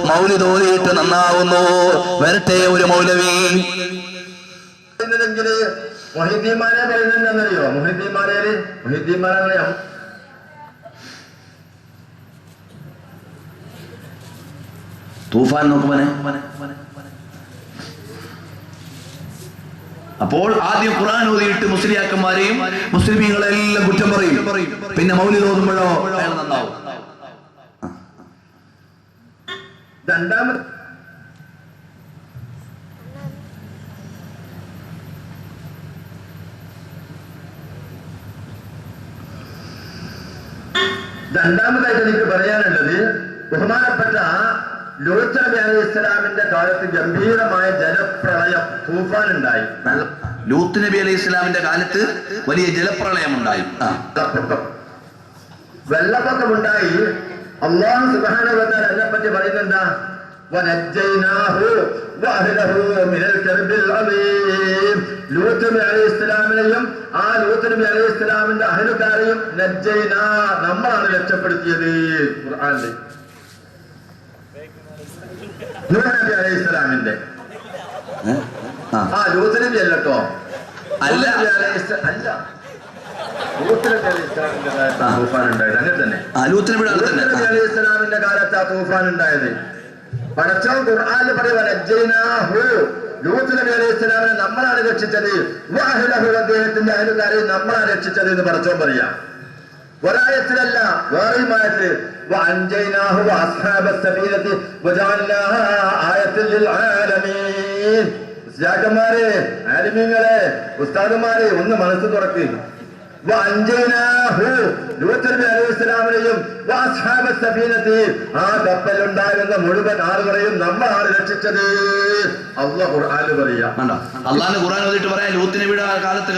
മൗലിദ് ഓതിയിട്ട് നന്നാവുന്നു. വരട്ടെ ഒരു മൗലവി. മൊഹീദ്ദീന്മാരെ പറയുന്നറിയോ? മൊഹീദ്ദീന്മാരെ തൂഫാൻ നോക്കുമനെ. അപ്പോൾ ആദ്യം ഖുർആൻ ഓതിയിട്ട് മുസ്ലിയാക്കന്മാരെയും മുസ്ലിമീങ്ങളെല്ലാം കുറ്റം പറയും. പിന്നെ മൗലിദ് ഓതുമ്പോഴോ അയാൾ നന്നാവും. രണ്ടാമതായിട്ട് എനിക്ക് പറയാനുള്ളത്, ബഹുമാനപ്പെട്ട ലൂത്ത് നബി അലൈഹി ഇസ്ലാമിന്റെ കാലത്ത് ഗംഭീരമായ ജലപ്രളയം, തൂഫാൻ ഉണ്ടായി. ലൂത്ത് നബി അലൈഹി ഇസ്ലാമിന്റെ കാലത്ത് വലിയ ജലപ്രളയം ഉണ്ടായി. വെള്ളപ്പൊക്കമുണ്ടായി. അല്ലാഹു സുബ്ഹാനഹു വ തആല അതിനെപ്പറ്റി പറയുന്നുണ്ടാ, വനജ്ജൈനാഹു വഅഹ്ലഹു മിനൽ കർബിൽ അലീം. ലൂത്ത് നബി അലൈഹി ഇസ്ലാമിനെയും ആ ലൂത്ത് നബി അലൈഹി ഇസ്ലാമിന്റെ അഹ്ലുകാരെയും നജ്ജൈനാ, നമ്മളാണ് രക്ഷപ്പെടുത്തിയത്. ഖുർആനിൽ നൂഹ് നബി അലൈഹി ഇസ്ലാമിന്റെ ലൂത്ത് നബി അല്ലട്ടോ, അല്ല ലൂത്ത് നബി അലൈഹി ഇസ്ലാമിന്റെ കാലത്ത് തൂഫാൻ ഉണ്ടായത്. അങ്ങനെ തന്നെ ലൂത്ത് നബി അലൈഹി ഇസ്ലാമിന്റെ കാലത്ത് ആ തൂഫാൻ ഉണ്ടായത്. പടച്ചവൻ ഖുർആനിൽ പറയുക, നജ്ജൈനാഹു, ലൂത്ത് നബി അലൈഹി ഇസ്ലാമിനെ നമ്മളാണ് രക്ഷിച്ചത്, വഅഹ്ലഹു, അദ്ദേഹത്തിന്റെ അഹ്ലുകാരെ നമ്മളാണ് രക്ഷിച്ചത് എന്ന് പടച്ചവൻ പറയാ. ഒരായത്തിലല്ല, വേറെയും ആയത്തിൽ വഅൻജൈനാഹു വഅസ്ഹാബസ് സഫീനത്തി വജഅൽനാഹാ ആയത്തൻ ലിൽ ആലമീൻ. ഉസ്താദുമാരെ, ആലിമീങ്ങളെ, ഉസ്താദുമാരെ ഒന്ന് മനസ്സ് തുറക്ക്. വഅൻജൈനാഹു, ലൂത്ത് നബി അലൈഹി ഇസ്ലാമിനെയും വഅസ്ഹാബസ് സഫീനത്തി, ആ കപ്പലുണ്ടായിരുന്ന മുഴുവൻ ആളുകളെയും നമ്മളാണ് രക്ഷിച്ചത്. അല്ലാഹു ഖുർആനിൽ പറയാ. അള്ളാഹ് ഖുർആൻ ഓതിയിട്ട് പറയാം, ലൂത്ത് നബിയുടെ കാലത്ത്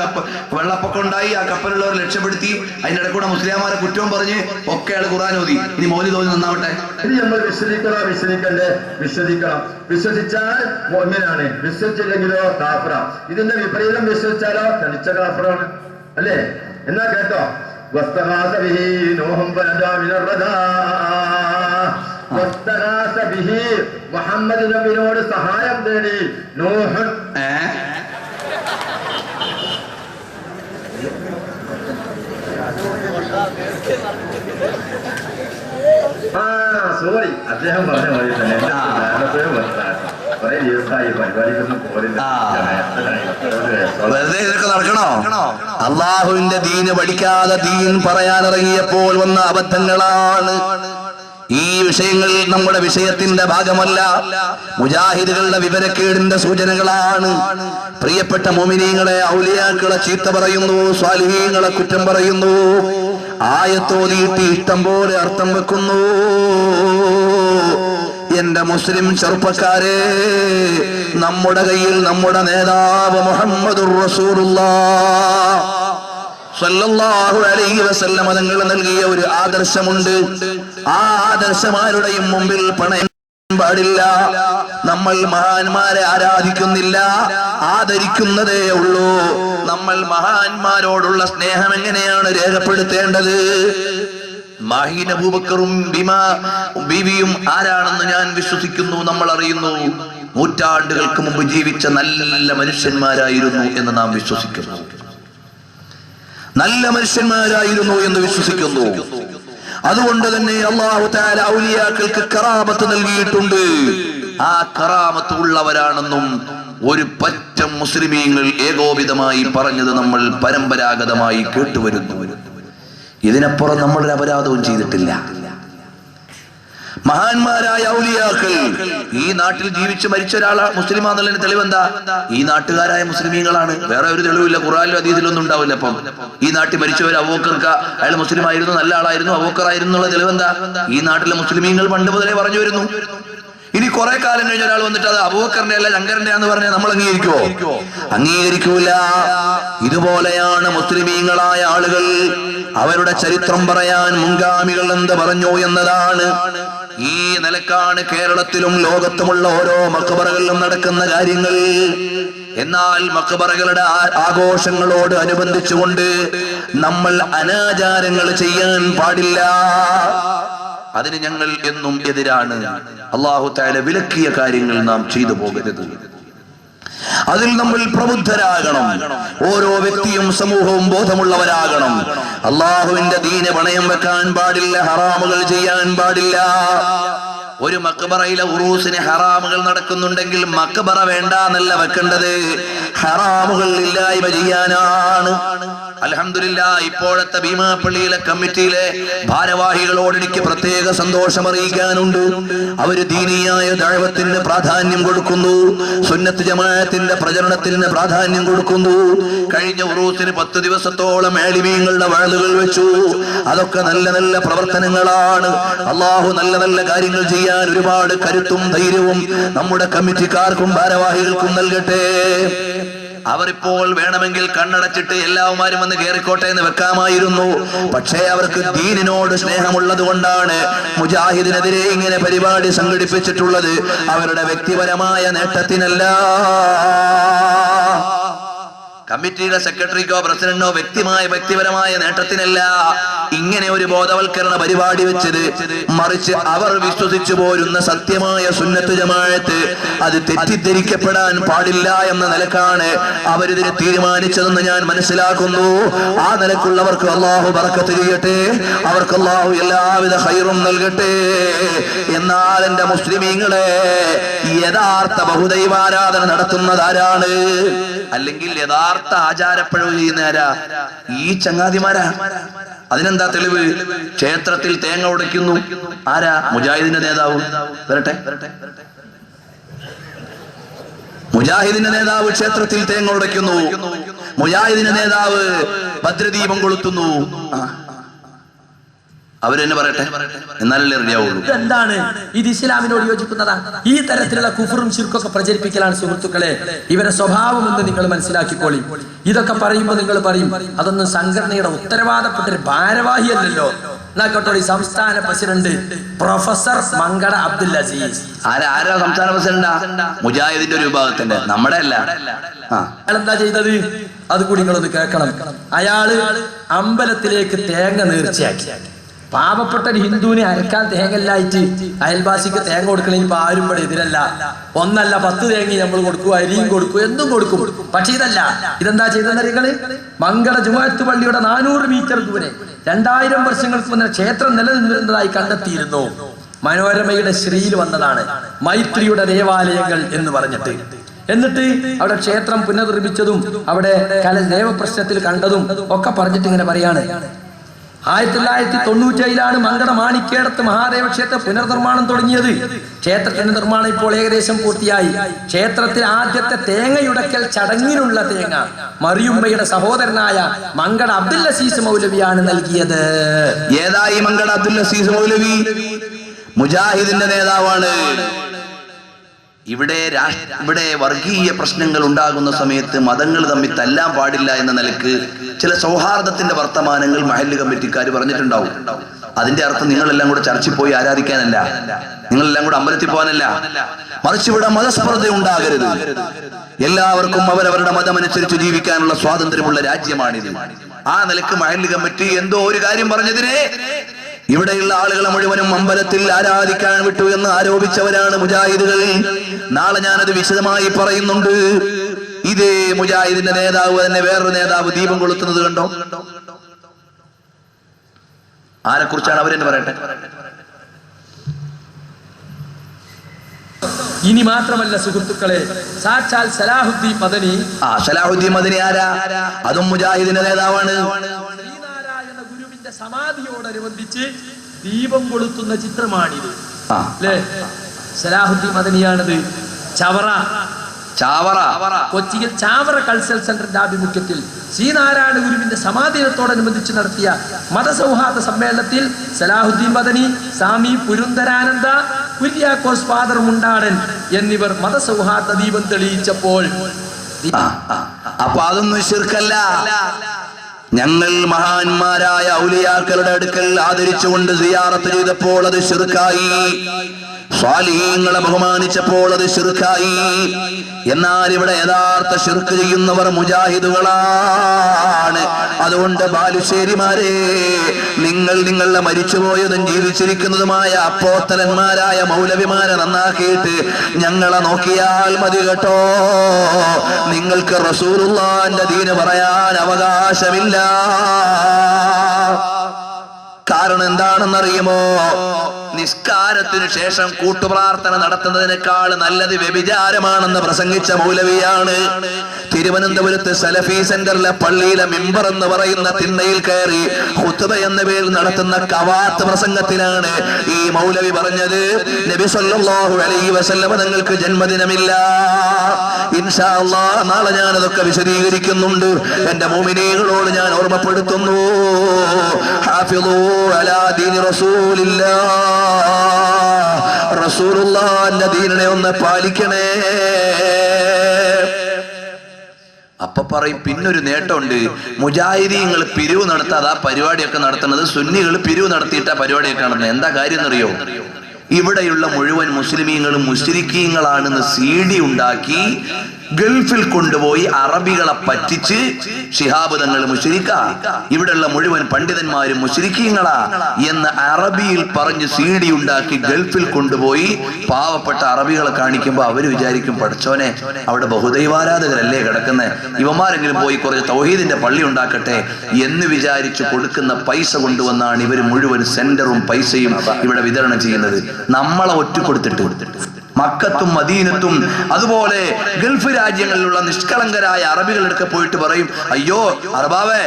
വെള്ളപ്പൊക്കം ഉണ്ടായി, ആ കപ്പലുള്ളവർ രക്ഷപ്പെടുത്തി. അതിന്റെ ഇടക്കൂടെ മുസ്ലിംമാരെ കുറ്റവും പറഞ്ഞ് ഒക്കെ അയാൾ ഖുർആൻ ഓതി. ഇനി മൗലിദ് ഓതി നന്നാവട്ടെ. ഇനി നമ്മൾ വിശ്വസിക്കണ്ടേ? വിശ്വസിക്കണം. വിശ്വസിച്ചാൽ മുഅ്മിനാണ്, വിശ്വസിച്ചില്ലെങ്കിലോ കാഫിറ. ഇതിന്റെ വിപരീതം വിശ്വസിച്ചാലോ തനിച്ച കാഫിറാണ്, അല്ലേ? എന്നാ കേട്ടോ, വസ്തഗാസ ബിഹി നൂഹും ഫനജാ മിനർ റദാ. വസ്തഗാസ ബിഹി, മുഹമ്മദ് നബിയോട് സഹായം തേടി നൂഹ്. സോറി, അദ്ദേഹം പറഞ്ഞ പോലെ തന്നെ കുറെ ദിവസമായി പരിപാടിക്കൊന്നും പോരില്ല. വെറുതെ ഇതൊക്കെ നടക്കണോ? അള്ളാഹുവിന്റെ ദീന് പഠിക്കാതെ ദീൻ പറയാനിറങ്ങിയപ്പോൾ വന്ന അബദ്ധങ്ങളാണ് ഈ വിഷയങ്ങൾ. നമ്മുടെ വിഷയത്തിന്റെ ഭാഗമല്ല, മുജാഹിദുകളുടെ വിവരക്കേടിന്റെ സൂചനകളാണ്. പ്രിയപ്പെട്ട മുഅ്മിനീങ്ങളെ, ഔലിയാക്കളെ ചീത്ത പറയുന്നു, സ്വാലിഹീങ്ങളെ കുറ്റം പറയുന്നു, ആയത്തോതിയിട്ട് ഇഷ്ടം പോലെ അർത്ഥം വെക്കുന്നു. എന്റെ മുസ്ലിം ചെറുപ്പക്കാരെ, നമ്മുടെ കയ്യിൽ നമ്മുടെ നേതാവ് മുഹമ്മദുർ റസൂലുള്ളാഹ് സ്വല്ലല്ലാഹു അലൈഹി വസല്ലം തങ്ങൾ നൽകിയ ഒരു ആദർശമുണ്ട്. ആ ആദർശമാരുടെയും മുമ്പിൽ പണയം പാടില്ല. നമ്മൾ മഹാന്മാരെ ആരാധിക്കുന്നില്ല, ആദരിക്കുന്നതേ ഉള്ളൂ. നമ്മൾ മഹാന്മാരോടുള്ള സ്നേഹം എങ്ങനെയാണ് രേഖപ്പെടുത്തേണ്ടത്? മാഹീൻ അബൂബക്കറും ബീവിയും ആരാണെന്ന് ഞാൻ വിശ്വസിക്കുന്നു, നമ്മൾ അറിയുന്നു. നൂറ്റാണ്ടുകൾക്ക് മുമ്പ് ജീവിച്ച നല്ല മനുഷ്യന്മാരായിരുന്നു എന്ന് നാം വിശ്വസിക്കുന്നു. നല്ല മനുഷ്യന്മാരായിരുന്നു എന്ന് വിശ്വസിക്കുന്നു. അതുകൊണ്ട് തന്നെ അല്ലാഹു തആല ഔലിയാക്കൾക്ക് കറാമത്ത് നൽകിയിട്ടുണ്ട്. ആ കറാമത്ത് ഉള്ളവരാണെന്നും ഒരു പറ്റം മുസ്ലിമീങ്ങൾ ഏകോപിതമായി പറഞ്ഞത് നമ്മൾ പരമ്പരാഗതമായി കേട്ടുവരുന്നു. ഇതിനപ്പുറം നമ്മളൊരു അപരാധവും ചെയ്തിട്ടില്ല. മഹാന്മാരായ ഔലിയാക്കൾ ഈ നാട്ടിൽ ജീവിച്ച് മരിച്ച ഒരാളാ മുസ്ലിമാന്നുള്ളതിന് തെളിവെന്താ? ഈ നാട്ടുകാരായ മുസ്ലിമീങ്ങളാണ്. വേറെ ഒരു തെളിവില്ല, ഖുർആനിലും ഹദീസിലൊന്നും ഉണ്ടാവില്ല. അപ്പം ഈ നാട്ടിൽ മരിച്ചവർ അബൂബക്കർക്ക അയാൾ മുസ്ലിം ആയിരുന്നു, നല്ല ആളായിരുന്നു, അബൂബക്കറായിരുന്നു എന്നുള്ള തെളിവെന്താ? ഈ നാട്ടിലെ മുസ്ലിമീങ്ങൾ പണ്ട് മുതലേ പറഞ്ഞു വരുന്നു. ഇനി കുറെ കാലം കഴിഞ്ഞ ഒരാൾ വന്നിട്ട് അത് അബൂബക്കറിന്റെ അല്ല ശങ്കരന്റെ എന്ന് പറഞ്ഞാൽ നമ്മൾ അംഗീകരിക്കുവോ? അംഗീകരിക്കൂല. ഇതുപോലെയാണ് മുസ്ലിമീങ്ങളായ ആളുകൾ. അവരുടെ ചരിത്രം പറയാൻ മുൻഗാമികൾ എന്ത് പറഞ്ഞു എന്നതാണ്. ഈ നിലക്കാണ് കേരളത്തിലും ലോകത്തുമുള്ള ഓരോ മഖബറകളിലും നടക്കുന്ന കാര്യങ്ങൾ. എന്നാൽ മഖബറകളുടെ ആഘോഷങ്ങളോട് അനുബന്ധിച്ചുകൊണ്ട് നമ്മൾ അനാചാരങ്ങൾ ചെയ്യാൻ പാടില്ല. അതിന് ഞങ്ങൾ എന്നും എതിരാണ്. അല്ലാഹു തആല വിലക്കിയ കാര്യങ്ങൾ നാം ചെയ്തു പോകരുത്. അതിൽ നമ്മൾ പ്രബുദ്ധരാകണം. ഓരോ വ്യക്തിയും സമൂഹവും ബോധമുള്ളവരാകണം. അള്ളാഹുവിന്റെ ദീന് പണയം വെക്കാൻ പാടില്ല, ഹറാമുകൾ ചെയ്യാൻ പാടില്ല. ഒരു മക്ബറയിലെ ഉറൂസിന് ഹറാമുകൾ നടക്കുന്നുണ്ടെങ്കിൽ മക്ബറ വേണ്ട എന്നല്ല വെക്കേണ്ടത്, ഹറാമുകൾ ഇല്ലായ്മ ചെയ്യാനാണ്. അൽഹംദുലില്ലാഹ് ഇപ്പോഴത്തെ ഭീമാപ്പള്ളിയിലെ കമ്മിറ്റിയിലെ ഭാരവാഹികളോട് എനിക്ക് പ്രത്യേക സന്തോഷം അറിയിക്കാനുണ്ട്. അവര് ദീനിയായ ദഅവത്തിന് പ്രാധാന്യം കൊടുക്കുന്നു, സുന്നത്ത് ജമാഅത്തിന്റെ പ്രചരണത്തിന് പ്രാധാന്യം കൊടുക്കുന്നു. കഴിഞ്ഞ ഉറൂസിന് 10 ദിവസത്തോളം ആലിമീങ്ങളുടെ വഅദുകൾ വെച്ചു. അതൊക്കെ നല്ല നല്ല പ്രവർത്തനങ്ങളാണ്. അല്ലാഹു നല്ല നല്ല കാര്യങ്ങൾ ചെയ്യാൻ ഒരുപാട് കരുത്തും ധൈര്യവും നമ്മുടെ കമ്മിറ്റിക്കാർക്കും ഭാരവാഹികൾക്കും നൽകട്ടെ. അവരിപ്പോൾ വേണമെങ്കിൽ കണ്ണടച്ചിട്ട് എല്ലാവരും വന്ന് കയറിക്കോട്ടെ എന്ന് വെക്കാമായിരുന്നു. പക്ഷേ അവർക്ക് ദീനിനോട് സ്നേഹമുള്ളത് കൊണ്ടാണ് മുജാഹിദിനെതിരെ ഇങ്ങനെ പരിപാടി സംഘടിപ്പിച്ചിട്ടുള്ളത്. അവരുടെ വ്യക്തിപരമായ നേട്ടത്തിനല്ല, കമ്മിറ്റിയുടെ സെക്രട്ടറിക്കോ പ്രസിഡന്റിനോ വ്യക്തിപരമായ നേട്ടത്തിനല്ല ഇങ്ങനെ ഒരു ബോധവൽക്കരണ പരിപാടി വെച്ചത്. മറിച്ച് അവർ വിശ്വസിച്ചു പോരുന്ന സത്യമായ സുന്നത്ത് ജമാഅത്ത് അത് തെറ്റിദ്ധരിക്കപ്പെടാൻ പാടില്ല എന്ന നിലക്കാണ് അവരിതിന് തീരുമാനിച്ചതെന്ന് ഞാൻ മനസ്സിലാക്കുന്നു. ആ നിലക്കുള്ളവർക്ക് അല്ലാഹു ബറക്കത്ത് ചെയ്യട്ടെ, അവർക്ക് അല്ലാഹു എല്ലാവിധ ഖൈറും നൽകട്ടെ. എന്നാൽ എന്റെ മുസ്ലിമീങ്ങളെ, യഥാർത്ഥ ബഹുദൈവാരാധന നടത്തുന്നതാരാണ്? അല്ലെങ്കിൽ യഥാർത്ഥ ആചാരപ്പഴവ് ചെയ്യുന്നവരാ? ഈ ചങ്ങാതിമാരാ. അതിനെന്താ തെളിവ്? ക്ഷേത്രത്തിൽ തേങ്ങ ഉടയ്ക്കുന്നു. ആരാ? മുജാഹിദിന്റെ നേതാവ്. വരട്ടെ, മുജാഹിദിന്റെ നേതാവ് ക്ഷേത്രത്തിൽ തേങ്ങ ഉടയ്ക്കുന്നു. മുജാഹിദിന്റെ നേതാവ് ഭദ്രദീപം കൊളുത്തുന്നു. അവരെന്നെ പറയട്ടെ, എന്നാലല്ലേ റെഡിയാവുള്ളൂ. എന്താണ് ഇത്? ഇസ്ലാമിനോട് യോജിക്കുന്നതാണ്. ഈ തരത്തിലുള്ള കുഫറും ശിർക്കൊക്കെ പ്രചരിപ്പിക്കലാണ് സുഹൃത്തുക്കളെ. ഇവരെ സ്വഭാവം എന്ന് നിങ്ങൾ മനസ്സിലാക്കിക്കോളി. ഇതൊക്കെ പറയുമ്പോൾ നിങ്ങൾ പറയും അതൊന്നും സംഘടനയുടെ ഉത്തരവാദപ്പെട്ട ഒരു ഭാരവാഹിയല്ലല്ലോ. എന്നാക്കോട്ടെ, സംസ്ഥാന പ്രസിഡന്റ് പ്രൊഫസർ മങ്കട അബ്ദുൽ അസീസ്. ആരാ സംസ്ഥാന പ്രസിഡന്റാ? മുജാഹിദിന്റെ ഒരു വിഭാഗത്തിന്റെ, നമ്മുടെ അല്ല. അയാളെന്താ ചെയ്തത്? അത് കൂടി നിങ്ങളൊന്ന് കേൾക്കണം. അയാള് അമ്പലത്തിലേക്ക് തേങ്ങ നേർച്ചയാക്കി. പാവപ്പെട്ട ഒരു ഹിന്ദുവിനെ അരക്കാൻ തേങ്ങല്ലായിട്ട് അയൽവാസിക്ക് തേങ്ങ കൊടുക്കണമെങ്കിൽ ഇപ്പൊ ആരും ഇവിടെ എതിരല്ല. 1 അല്ല 10 തേങ്ങ നമ്മൾ കൊടുക്കും, അരിയും കൊടുക്കും, എന്തും കൊടുക്കും. പക്ഷെ ഇതല്ല. ഇതെന്താ ചെയ്തെന്ന് നിങ്ങള്? മങ്കട ജുമുഅത്ത് പള്ളിയുടെ 400 മീറ്റർ ദൂരെ 2000 വർഷങ്ങൾക്ക് മുന്നേ ക്ഷേത്രം നിലനിന്നിരുന്നതായി കണ്ടെത്തിയിരുന്നു. മനോരമയുടെ ശ്രീയിൽ വന്നതാണ്, മൈത്രിയുടെ ദേവാലയങ്ങൾ എന്ന് പറഞ്ഞിട്ട്. എന്നിട്ട് അവിടെ ക്ഷേത്രം പുനർനിർമ്മിച്ചതും അവിടെ ദേവപ്രശ്നത്തിൽ കണ്ടതും ഒക്കെ പറഞ്ഞിട്ട് ഇങ്ങനെ പറയാണ്. 1997 മങ്കട മാണിക്കേടത്ത് മഹാദേവ ക്ഷേത്ര പുനർനിർമ്മാണം തുടങ്ങിയത്. ക്ഷേത്രത്തിന്റെ നിർമ്മാണം ഇപ്പോൾ ഏകദേശം പൂർത്തിയായി. ക്ഷേത്രത്തിൽ ആദ്യത്തെ തേങ്ങയുടക്കൽ ചടങ്ങിനുള്ള തേങ്ങ മറിയുമ്മയുടെ സഹോദരനായ മങ്കട അബ്ദുൽ അസീസ് മൗലവിയാണ് നൽകിയത്. ഏതായി മങ്കട അബ്ദുൽ അസീസ് മൗലവി? മുജാഹിദിന്റെ നേതാവാണ്. ഇവിടെ വർഗീയ പ്രശ്നങ്ങൾ ഉണ്ടാകുന്ന സമയത്ത് മതങ്ങൾ തമ്മിൽ തല്ലാൻ പാടില്ല എന്ന നിലക്ക് ചില സൗഹാർദ്ദത്തിന്റെ വർത്തമാനങ്ങൾ മഹല്ല് കമ്മിറ്റിക്കാർ പറഞ്ഞിട്ടുണ്ടാവും. അതിന്റെ അർത്ഥം നിങ്ങളെല്ലാം കൂടെ ചർച്ചിൽ പോയി ആരാധിക്കാനല്ല, നിങ്ങളെല്ലാം കൂടെ അമ്പലത്തിൽ പോകാനല്ല. മറിച്ച് ഇവിടെ മതസ്പർദ്ധ ഉണ്ടാകരുത്. എല്ലാവർക്കും അവരവരുടെ മതമനുസരിച്ച് ജീവിക്കാനുള്ള സ്വാതന്ത്ര്യമുള്ള രാജ്യമാണിത്. ആ നിലക്ക് മഹല്ല് കമ്മിറ്റി എന്തോ ഒരു കാര്യം പറഞ്ഞതിനെ ഇവിടെയുള്ള ആളുകളെ മുഴുവനും അമ്പലത്തിൽ ആരാധിക്കാൻ വിട്ടു എന്ന് ആരോപിച്ചവരാണ് മുജാഹിദുകൾ. നാളെ ഞാനത് വിശദമായി പറയുന്നുണ്ട്. ഇതേ മുജാഹിദിന്റെ നേതാവ് തന്നെ വേറൊരു നേതാവ് ദീപം കൊളുത്തുന്നത് കണ്ടോ? ആരെക്കുറിച്ചാണ് അവരെന്ന് പറയട്ടെ. ഇനി മാത്രമല്ല സുഹൃത്തുക്കളെ, സാക്ഷാൽ സലാഹുദ്ദീൻ മദനി. സലാഹുദ്ദീൻ മദനി ആരാ? അതും മുജാഹിദിന്റെ നേതാവാണ്. സമാധിയോടനുബന്ധിച്ച് ദീപം കൊളുത്തുന്ന ചിത്രമാണിത്. അല്ലേ? സലാഹുദ്ദീൻ മദനിയാണത്. ചാവറ കൊച്ചിയിൽ ചാവറ കൾച്ചറൽ സെന്ററിന്റെ ആഭിമുഖ്യത്തിൽ ശ്രീനാരായണ ഗുരുവിന്റെ സമാധിനത്തോടനുബന്ധിച്ച് നടത്തിയ മതസൗഹാർദ്ദ സമ്മേളനത്തിൽ സലാഹുദ്ദീൻ മദനി, സ്വാമി പുരുന്തരാനന്ദ, കുര്യാക്കോസ് ഫാദർ മുണ്ടാടൻ എന്നിവർ മതസൗഹാർദ്ദ ദീപം തെളിയിച്ചപ്പോൾ അപ്പൊ അതൊന്നും ശിർക്കല്ല. ഞങ്ങൾ മഹാന്മാരായ ഔലിയാക്കളുടെ അടുക്കൽ ആദരിച്ചുകൊണ്ട് സിയാറത്ത് ചെയ്തപ്പോൾ അത് ശിർക്കായി. സ്വാലിഹീങ്ങളെ ബഹുമാനിച്ചപ്പോൾ അത് ശിർക്കായി. എന്നാൽ ഇവിടെ യഥാർത്ഥ ശിർക്ക് ചെയ്യുന്നവർ മുജാഹിദുകളാണ്. അതുകൊണ്ട് ബാലുശ്ശേരിമാരെ, നിങ്ങൾ നിങ്ങളുടെ മരിച്ചുപോയതും ജീവിച്ചിരിക്കുന്നതുമായ അപ്പോത്തലന്മാരായ മൗലവിമാരെ നന്നാക്കിയിട്ട് ഞങ്ങളെ നോക്കിയാൽ മതി കേട്ടോ. നിങ്ങൾക്ക് റസൂലുള്ളാഹിന്റെ ദീന് പറയാൻ അവകാശമില്ല. കാരണം എന്താണെന്നറിയുമോ? നിസ്കാരത്തിനു ശേഷം കൂട്ടുപ്രാർത്ഥന നടത്തുന്നതിനേക്കാൾ നല്ലത് വ്യഭിചാരമാണെന്ന് പ്രസംഗിച്ച മൗലവിയാണ്. തിരുവനന്തപുരത്ത് സലഫി സെന്ററിലെ പള്ളിയിലെ മിമ്പർ എന്ന് പറയുന്ന തിണ്ണയിൽ കയറി ഖുത്ബ എന്ന പേരിൽ നടത്തുന്ന കവാത്ത് പ്രസംഗത്തിലാണ് ഈ മൗലവി പറഞ്ഞത്, നബി സല്ലല്ലാഹു അലൈഹി വസല്ലം തങ്ങൾക്ക് ജന്മദിനമില്ല. ഇൻഷാ അല്ലാഹ് നാളെ ഞാൻ അതൊക്കെ വിശദീകരിക്കുന്നുണ്ട്. എന്റെ മുഅ്മിനീങ്ങളോട് ഞാൻ ഓർമ്മപ്പെടുത്തുന്നു, ഹാഫിളൂ അലാ ദീനി റസൂലില്ലാഹ്, റസൂലുള്ളാഹിന്റെ ദീനിനെ ഒന്ന് പാലിക്കണേ. അപ്പൊ പറയും പിന്നൊരു നേട്ടമുണ്ട്, മുജാഹിദീങ്ങൾ പിരിവ് നടത്താതെ ആ പരിപാടിയൊക്കെ നടത്തുന്നത്, സുന്നികൾ പിരിവ് നടത്തിയിട്ട് ആ പരിപാടിയൊക്കെ നടത്തുന്നത്. എന്താ കാര്യം എന്നറിയോ? ഇവിടെയുള്ള മുഴുവൻ മുസ്ലിമീങ്ങളും മുശ്രിക്കീങ്ങളാണെന്ന് CD ഉണ്ടാക്കി ഗൾഫിൽ കൊണ്ടുപോയി അറബികളെ പറ്റിച്ച് ശിഹാബ് തങ്ങൾ മുശ്രിക്ക, ഇവിടെയുള്ള മുഴുവൻ പണ്ഡിതന്മാരും മുശ്രിക്കീങ്ങളാ എന്ന് അറബിയിൽ പറഞ്ഞ് CD ഉണ്ടാക്കി ഗൾഫിൽ കൊണ്ടുപോയി പാവപ്പെട്ട അറബികളെ കാണിക്കുമ്പോൾ അവര് വിചാരിക്കും, പഠിച്ചോനെ അവിടെ ബഹുദൈവാരാധകരല്ലേ കിടക്കുന്നത്, ഇവന്മാരെങ്കിലും പോയി കുറച്ച് തൗഹീദിന്റെ പള്ളി ഉണ്ടാക്കട്ടെ എന്ന് വിചാരിച്ചു കൊടുക്കുന്ന പൈസ കൊണ്ടുവന്നാണ് ഇവർ മുഴുവൻ സെന്ററും പൈസയും ഇവിടെ വിതരണം ചെയ്യുന്നത്. നമ്മളെ ഒറ്റുകൊടുത്തിട്ട് മക്കത്തും മദീനത്തും അതുപോലെ ഗൾഫ് രാജ്യങ്ങളിലുള്ള നിഷ്കളങ്കരായ അറബികളെടുക്കെ പോയിട്ട് പറയും, അയ്യോ അറബാവേ,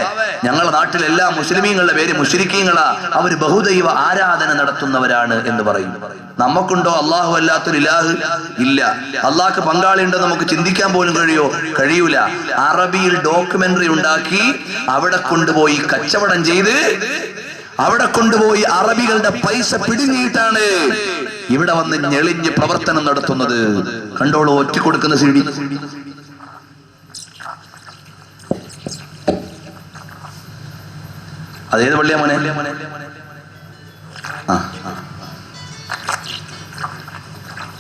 ഞങ്ങളുടെ നാട്ടിൽ എല്ലാ മുസ്ലിമീങ്ങളുടെ പേര് മുശ്രിക്കീങ്ങളാ, അവര് ബഹുദൈവ ആരാധന നടത്തുന്നവരാണ് എന്ന് പറയും. നമുക്കുണ്ടോ അള്ളാഹു അല്ലാത്തൊരു ഇലാഹ്? ഇല്ല. അള്ളാഹ്ക്ക് പങ്കാളി ഉണ്ടോ നമുക്ക് ചിന്തിക്കാൻ പോലും കഴിയൂല. അറബിയിൽ ഡോക്യുമെന്ററി ഉണ്ടാക്കി അവിടെ കൊണ്ടുപോയി കച്ചവടം ചെയ്ത് അവിടെ കൊണ്ടുപോയി അറബികളുടെ പൈസ പിടുങ്ങിയിട്ടാണ് ഇവിടെ വന്ന് ഞെളിഞ്ഞ് പ്രവർത്തനം നടത്തുന്നത്. കണ്ടോളൂ, ഒറ്റിക്കൊടുക്കുന്ന CD. അതേത് പള്ളിയാ മോനെ?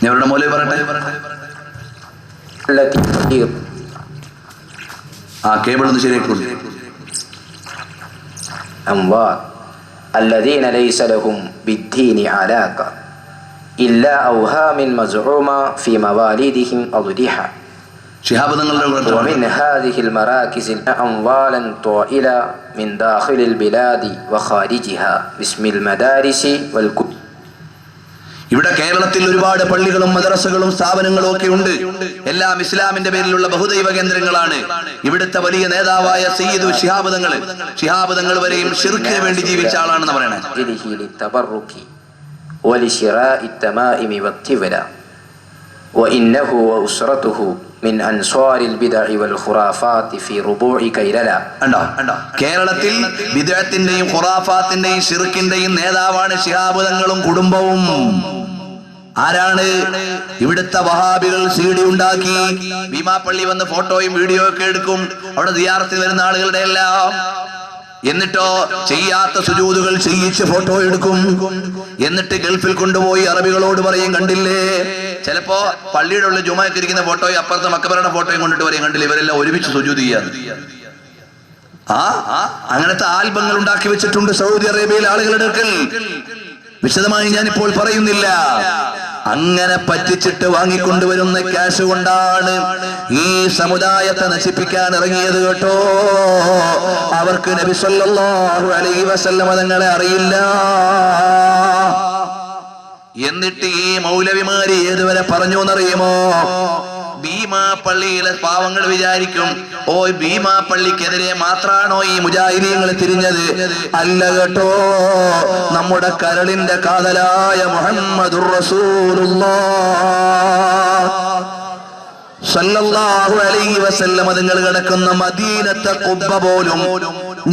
ഞവരുടെ മോലെ പറയട്ടെ. കേബിൾ ഒന്ന് ശരിയായിക്കോളൂ. الذين ليس لهم بالدين علاقة إلا أوهام مزعومة في مواليدهم أضرحة ومن هذه المراكز أموالا طائلة من داخل البلاد وخارجها باسم المدارس والكتب. ഇവിടെ കേരളത്തിൽ ഒരുപാട് പള്ളികളും മദ്രസകളും സ്ഥാപനങ്ങളും ഒക്കെ ഉണ്ട്. എല്ലാം ഇസ്ലാമിന്റെ പേരിലുള്ള ബഹുദൈവ കേന്ദ്രങ്ങളാണ്. ഇവിടുത്തെ വലിയ നേതാവായ സയ്യിദ് ശിഹാബ് തങ്ങൾ വരെയും ശിർക്കിന് വേണ്ടി ജീവിച്ച ആളാണെന്ന് പറയണേ. കേരളത്തിൽ ബിദ്അത്തിന്റെയും ഖുറാഫാത്തിന്റെയും ശിർക്കിന്റെയും നേതാവാണ് ശിഹാബ് തങ്ങളും കുടുംബവും. ആരാണ്? ഇവിടുത്തെ വഹാബികൾ CD ഉണ്ടാക്കി ഭീമാപ്പള്ളി വന്ന് ഫോട്ടോയും വീഡിയോ ഒക്കെ എടുക്കും, അവിടെ സിയാറത്തിന് വരുന്ന ആളുകളുടെ എല്ലാം. എന്നിട്ടോ ചെയ്യാത്ത സുജൂദുകൾ ചെയ്യിച്ച് ഫോട്ടോ എടുക്കും. എന്നിട്ട് ഗൾഫിൽ കൊണ്ടുപോയി അറബികളോട് പറയും, കണ്ടില്ലേ, ചിലപ്പോ പള്ളിയുടെ ഉള്ളിൽ ജുമയ്ക്ക് ഇരിക്കുന്ന ഫോട്ടോയും അപ്പുറത്തെ മക്കബറയുടെ ഫോട്ടോയും കൊണ്ടിട്ട് പറയും, കണ്ടില്ലേ ഇവരെല്ലാം ഒരുമിച്ച് സുജൂദ് ചെയ്യാൻ. അങ്ങനത്തെ ആൽബങ്ങൾ ഉണ്ടാക്കി വെച്ചിട്ടുണ്ട് സൗദി അറേബ്യയിലെ ആളുകളുടെ അടുക്കൽ. വിശദമായി ഞാനിപ്പോൾ പറയുന്നില്ല. അങ്ങനെ പറ്റിച്ചിട്ട് വാങ്ങിക്കൊണ്ടുവരുന്ന ക്യാഷ് കൊണ്ടാണ് ഈ സമുദായത്തെ നശിപ്പിക്കാൻ ഇറങ്ങിയത് കേട്ടോ. അവർക്ക് നബി സല്ലല്ലാഹു അലൈഹി വസല്ലം തങ്ങളെ അറിയില്ല. എന്നിട്ട് ഈ മൗലവിമാര് ഏതുവരെ പറഞ്ഞു എന്നറിയുമോ? ഭീമാ പള്ളിയിലെ പാവങ്ങൾ വിചാരിക്കും, ഓ ഭീമാ പള്ളിക്കെതിരെ മാത്രാണോ ഈ മുജാഹിദീങ്ങൾ തിരിഞ്ഞത്? അല്ല കേട്ടോ, നമ്മുടെ കരളിന്റെ കാതലായ മുഹമ്മദുർ റസൂലുള്ളാഹ് സല്ലല്ലാഹു അലൈഹി വസല്ലം തങ്ങൾ കിടക്കുന്ന മദീനത്തെ ഖുബ്ബ പോലും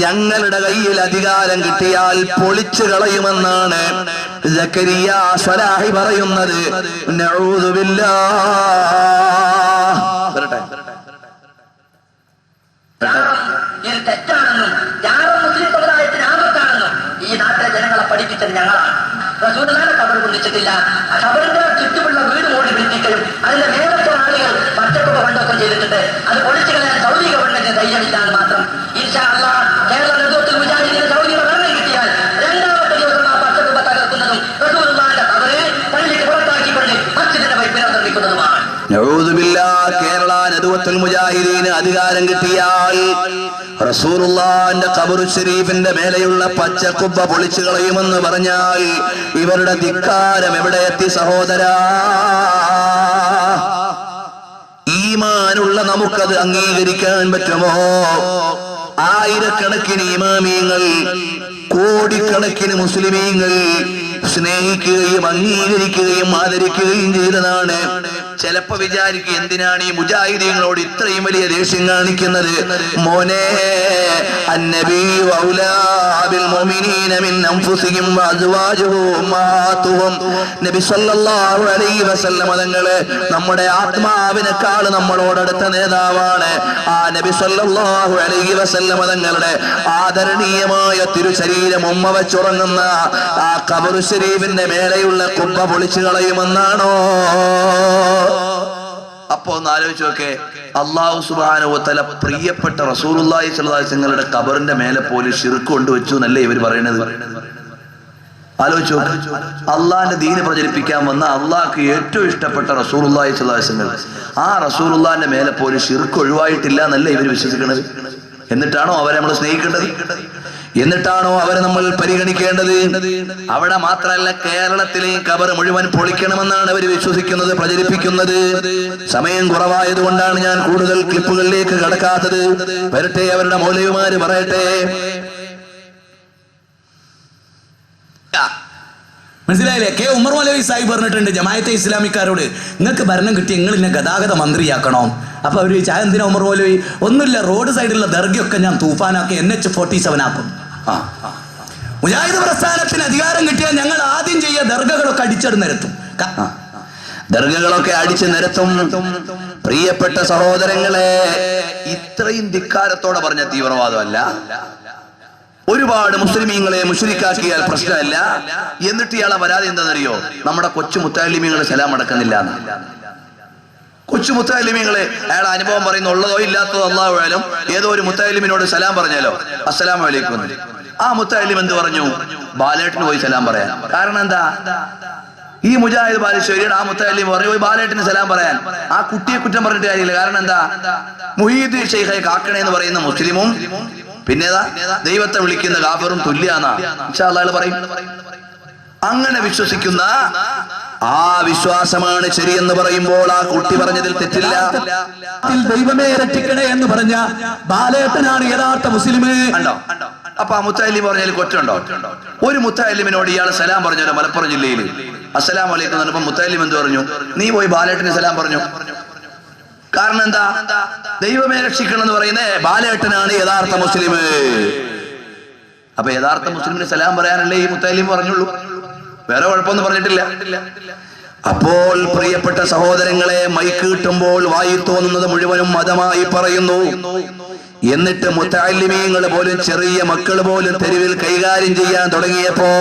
ഞങ്ങളുടെ കയ്യിൽ അധികാരം കിട്ടിയാൽ പൊളിച്ചു കളയുമെന്നാണ് സക്കരിയ സ്വലാഹി പറയുന്നത്. നഊദു ബില്ലാഹ്. ഇത് തെറ്റാണെന്നും മുസ്ലിം സമുദായത്തിന് ആപത്താണെന്നും ഈ നാട്ടിലെ ജനങ്ങളെ പഠിപ്പിച്ചത് ഞങ്ങളാണ്. റസൂലുള്ളാഹിനെ ഖബർ പൊന്തിച്ചിട്ടില്ല. ഖബറിന്റെ ചുറ്റുമുള്ള വീട് മോടി പിടിപ്പിക്കലും അതിന്റെ മേലത്തെ ആളുകൾ പച്ചക്കുപ്പ കൊണ്ടൊക്കെ ചെയ്തിട്ടുണ്ട്. അത് പൊളിച്ചു കളയാൻ സൗദി ഗവൺമെന്റിന് ധൈര്യമില്ലാന്ന് മാത്രം. ഇൻഷാ അല്ലാഹ് കേരള നേതൃത്വത്തിൽ മുജാഹിദീന് സൗദിയുടെ ഭരണം കിട്ടിയാൽ രണ്ടാമത്തെ ദിവസം ആ പച്ചക്കുപ്പ തകർക്കുന്നതും റസൂലുള്ളാഹിന്റെ ഖബറെ പള്ളിക്ക് പുറത്താക്കിക്കൊണ്ട് മസ്ജിദിന്റെ പൈപ്പിനെ നിർമ്മിക്കുന്നതുമാണ്. നഊദു ബില്ലാഹ്. കേരള നേതൃത്വത്തിൽ മുജാഹിദീന് അധികാരം കിട്ടിയാൽ റസൂലുള്ളാഹിന്റെ ഖബർ ശരീഫിന്റെ മേലെയുള്ള പച്ചക്കുബ്ബ പൊളിച്ചു കളയുമെന്ന് പറഞ്ഞാൽ ഇവരുടെ ധിക്കാരം എവിടെ എത്തി സഹോദരാ? ഈമാനുള്ള നമുക്കത് അംഗീകരിക്കാൻ പറ്റുമോ? ആയിരക്കണക്കിന് ഇമാമിയങ്ങൾ, കോടിക്കണക്കിന് മുസ്ലിമീങ്ങൾ സ്നേഹിക്കുകയും അംഗീകരിക്കുകയും ആദരിക്കുകയും ചെയ്തതാണ്. ചിലപ്പോ വിചാരിക്കും, എന്തിനാണ് ഈ മുജാഹിദീങ്ങളോട് ഇത്രയും വലിയ ദേഷ്യം കാണിക്കുന്നത്? മോനെ, അന്നബിയ്യു ഔലാ ബിൽ മുഅ്മിനീന മിൻ അൻഫുസിഹിം വഅസ്വാജുഹു ഉമ്മഹാത്തുഹും. നബി സല്ലല്ലാഹു അലൈഹി വസല്ലം തങ്ങളെ നമ്മുടെ ആത്മാവിനേക്കാൾ നമ്മളോടടുത്ത നേതാവാണ്. ആ നബി സല്ലല്ലാഹു അലൈഹി വസല്ലം തങ്ങളുടെ ആദരണീയമായ തിരുശരീരം ഉമ്മ വെച്ചുറങ്ങുന്ന ആ ഖബർ ശരീഫിന്റെ മേലെയുള്ള കുബ്ബ പൊളിച്ചു കളയുമെന്നാണോ? അപ്പൊ ഒന്ന് ആലോചിച്ച് നോക്കെ, അല്ലാഹു സുബ്ഹാനഹു വ തആല പ്രിയപ്പെട്ട റസൂലുള്ളാഹി സ്വല്ലല്ലാഹു അലൈഹി വസല്ലമയുടെ ഖബറിന്റെ മേലെ പോലും ശിർക്ക് കൊണ്ടുവച്ചു എന്നല്ലേ ഇവർ പറയുന്നത്? ആലോചിച്ചു. അള്ളാഹിന്റെ ദീന് പ്രചരിപ്പിക്കാൻ വന്ന അള്ളാഹ്ക്ക് ഏറ്റവും ഇഷ്ടപ്പെട്ട റസൂലുള്ളാഹി സ്വല്ലല്ലാഹു അലൈഹി വസല്ലം, ആ റസൂലുള്ളാഹിന്റെ മേലെ പോലും ശിർക്ക് ഒഴിവായിട്ടില്ല എന്നല്ലേ ഇവർ വിശ്വസിക്കുന്നത്? എന്നിട്ടാണോ അവരെ നമ്മൾ സ്നേഹിക്കേണ്ടത്? എന്നിട്ടാണോ അവരെ നമ്മൾ പരിഗണിക്കേണ്ടത്? അവിടെ മാത്രമല്ല, കേരളത്തിലെ ഖബർ മുഴുവൻ പൊളിക്കണമെന്നാണ് അവർ വിശ്വസിക്കുന്നത്, പ്രചരിപ്പിക്കുന്നത്. സമയം കുറവായതുകൊണ്ടാണ് ഞാൻ കൂടുതൽ ക്ലിപ്പുകളിലേക്ക് കടക്കാത്തത്. വരട്ടെ, അവരുടെ മൗലവിമാര് പറയട്ടെ. മനസ്സിലായില്ലേ? കെ ഉമർ മൗലവി സാഹിബ് പറഞ്ഞിട്ടുണ്ട് ജമാഅത്തെ ഇസ്ലാമിക്കാരോട്, നിങ്ങൾക്ക് ഭരണം കിട്ടി നിങ്ങൾ എന്നെ ഗതാഗത മന്ത്രിയാക്കണോ? അപ്പൊ അവര് ചായ എന്തിനാ ഉമർ മൗലവി? ഒന്നുമില്ല, റോഡ് സൈഡിലുള്ള ദർഗയൊക്കെ ഞാൻ തൂഫാനാക്കി NH-47 ആക്കും. മുജാഹിദ് പ്രസ്ഥാനത്തിന് അധികാരം കിട്ടിയാൽ ഞങ്ങൾ ആദ്യം ചെയ്യുക ദർഗകളൊക്കെ അടിച്ചെടു നിരത്തും. ദർഗകളൊക്കെ അടിച്ചു നിരത്തും. പ്രിയപ്പെട്ട സഹോദരങ്ങളെ, ഇത്രയും ധിക്കാരത്തോടെ പറഞ്ഞ തീവ്രവാദമല്ല. ഒരുപാട് മുസ്ലിമീങ്ങളെ മുശ്രിക്കാക്കിയാൽ പ്രശ്നമല്ല. എന്നിട്ട് ഇയാളെ പരാതി എന്താണെന്നറിയോ? നമ്മുടെ കൊച്ചു മുത്തഅല്ലിമീങ്ങളെ സലാം അടക്കുന്നില്ല. കൊച്ചു മുത്തഅല്ലിമീങ്ങളെ അയാൾ അനുഭവം പറയുന്ന ഉള്ളതോ ഇല്ലാത്തതോ അല്ലാഹു അലം, ഏതോ ഒരു മുത്തഅല്ലിമിനോട് സലാം പറഞ്ഞാലോ അസ്സലാമു അലൈക്കും, ആ മുത്തഅല്ലിം എന്ത് പറഞ്ഞു? ബാലേട്ടന് പോയി സലാം പറയാൻ. കാരണം എന്താ? ഈ മുജാഹിദ് ബാലുശ്ശേരിയുടെ ആ മുത്തഅല്ലിം പറഞ്ഞു പോയി ബാലേട്ടന് സലാം പറയാൻ. ആ കുട്ടിയെ കുറ്റം പറഞ്ഞിട്ട് കാര്യമില്ല. കാരണം എന്താ? മുഹീദ്ദീൻ ശൈഖെ കാക്കണേ എന്ന് പറയുന്ന മുസ്ലിമും പിന്നേതാ ദൈവത്തെ വിളിക്കുന്ന കാഫറും തുല്യാന്നാ ഇൻഷാ അല്ലാഹ് പറയും. അങ്ങനെ വിശ്വസിക്കുന്ന ആ വിശ്വാസമാണ് ശരിയെന്ന് പറയുമ്പോൾ ആ കുട്ടി പറഞ്ഞതിൽ തെറ്റില്ല. ദൈവമേ രക്ഷിക്കണേ എന്ന് പറഞ്ഞ ബാലേട്ടനാണ് യഥാർത്ഥ മുസ്ലിം. കണ്ടോ? അപ്പൊ ആ മുത്തഅല്ലിം പറഞ്ഞതിൽ കുറ്റമുണ്ടോ? ഒരു മുത്തഅല്ലിമിനോട് ഇയാൾ സലാം പറഞ്ഞല്ലോ മലപ്പുറം ജില്ലയിൽ, അസ്സലാമു അലൈക്കും എന്ന് പറഞ്ഞപ്പോൾ മുത്തഅല്ലിം എന്ത് പറഞ്ഞു? നീ പോയി ബാലേട്ടന് സലാം പറഞ്ഞു. കാരണം എന്താ? ദൈവമേ രക്ഷിക്കണം എന്ന് പറയുന്നേ ബാലേട്ടനാണ് യഥാർത്ഥ മുസ്ലിം. അപ്പൊ യഥാർത്ഥ മുസ്ലിമിന് സലാം പറയാനല്ലേ ഈ മുത്തഅല്ലിം പറഞ്ഞുള്ളൂ, വേറെ കുഴപ്പമൊന്നും പറഞ്ഞിട്ടില്ല. അപ്പോൾ പ്രിയപ്പെട്ട സഹോദരങ്ങളെ, മൈക്ക് കിട്ടുമ്പോൾ വായിൽ തോന്നുന്നത് മുഴുവനും മതമായി പറയുന്നു. എന്നിട്ട് മുത്തഅല്ലിമീങ്ങൾ പോലും, ചെറിയ മക്കൾ പോലും തെരുവിൽ കൈകാര്യം ചെയ്യാൻ തുടങ്ങിയപ്പോ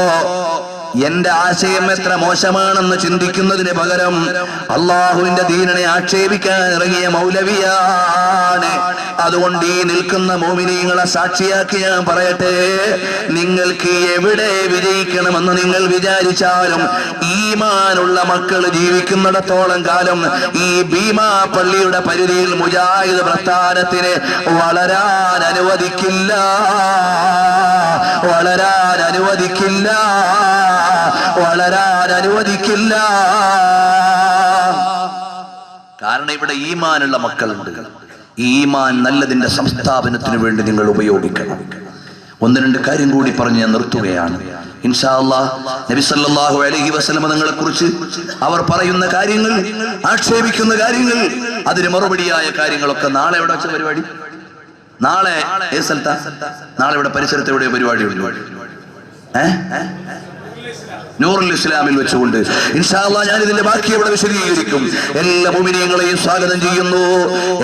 എന്റെ ആശയം എത്ര മോശമാണെന്ന് ചിന്തിക്കുന്നതിന് പകരം അള്ളാഹുവിന്റെ ദീനിനെ ആക്ഷേപിക്കാൻ ഇറങ്ങിയ മൗലവിയാണ്. അതുകൊണ്ട് ഈ നിൽക്കുന്ന മോമിനീങ്ങളെ സാക്ഷിയാക്കി ഞാൻ പറയട്ടെ, നിങ്ങൾക്ക് എവിടെ വിജയിക്കണമെന്ന് നിങ്ങൾ വിചാരിച്ചാലും ഈമാനുള്ള മക്കൾ ജീവിക്കുന്നിടത്തോളം കാലം ഈ ഭീമാ പള്ളിയുടെ പരിധിയിൽ മുജാഹിദ് പ്രസ്ഥാനത്തിന് വളരാൻ അനുവദിക്കില്ല, വളരാൻ അനുവദിക്കില്ല, വളരാൻ അനുവദിക്കില്ല. കാരണം ഇവിടെ ഈമാനുള്ള മക്കളുണ്ട്. ഈമാൻ നല്ലതിന്റെ സംസ്ഥാപനത്തിന് വേണ്ടി നിങ്ങൾ ഉപയോഗിക്കണം. ഒന്ന് രണ്ട് കാര്യം കൂടി പറഞ്ഞ് ഞാൻ നിർത്തുകയാണ്. ഇൻഷാ അല്ലാഹ് നബി സല്ലല്ലാഹു അലൈഹി വസല്ലം തങ്ങളെ കുറിച്ച് അവർ പറയുന്ന കാര്യങ്ങൾ, ആക്ഷേപിക്കുന്ന കാര്യങ്ങൾ, അതിന് മറുപടിയായ കാര്യങ്ങളൊക്കെ നാളെ എവിടെ വെച്ച പരിപാടി? നാളെ ഏ സ്ഥലത്താ? നാളെ ഇവിടെ പരിസരത്ത് എവിടെ പരിപാടി ഉണ്ട്? നൂറുൽ ഇസ്ലാമിൽ വെച്ചുകൊണ്ട് ഇൻഷാ അല്ലാഹ് ഞാൻ ഇതിന്റെ ബാക്കി ഇവിടെ വിശദീകരിക്കും. എല്ലാ മുഅ്മിനീങ്ങളെയും സ്വാഗതം ചെയ്യുന്നു.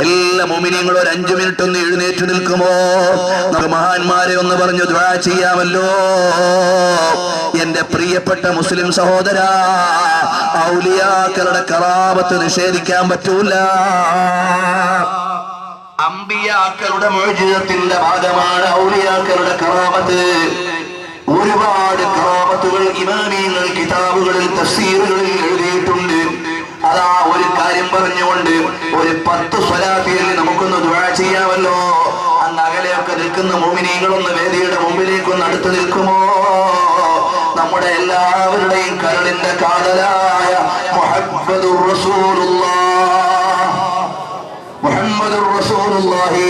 എല്ലാ മുഅ്മിനീങ്ങളും ഒരു 5 മിനിറ്റ് ഒന്ന് എഴുന്നേറ്റ് നിൽക്കുമോ? നമുക്ക് മഹാന്മാരെ ഒന്ന് പറഞ്ഞു ദുആ ചെയ്യാമല്ലോ. എന്റെ പ്രിയപ്പെട്ട മുസ്ലിം സഹോദരാ, ഔലിയാക്കളുടെ കറാമത്ത് നിഷേധിക്കാൻ പറ്റൂല. അമ്പിയാക്കളുടെ മുഅ്ജിസത്തിന്റെ ഭാഗമാണ് ഔലിയാക്കളുടെ കറാമത്ത്. ഒരുപാട് കറാമത്തുകൾ ഇമാമിയങ്ങൾ കിതാബുകളിൽ തഫ്സീറുകളിൽ എഴുതിയിട്ടുണ്ട്. അതാ ഒരു കാര്യം പറഞ്ഞുകൊണ്ട് ഒരു 10 സ്വലാത്തിൽ നമുക്കൊന്ന് ദുആ ചെയ്യാമല്ലോ. അന്ന് അകലെയൊക്കെ നിൽക്കുന്ന മുഅ്മിനീങ്ങളൊന്ന് വേദിയുടെ മുമ്പിലേക്കൊന്ന് അടുത്ത് നിൽക്കുമോ? നമ്മുടെ എല്ലാവരുടെയും കരളിന്റെ കാതലായ മുഹമ്മദുർ റസൂലുള്ളാഹ്, മുഹമ്മദുർ റസൂലുള്ളാഹി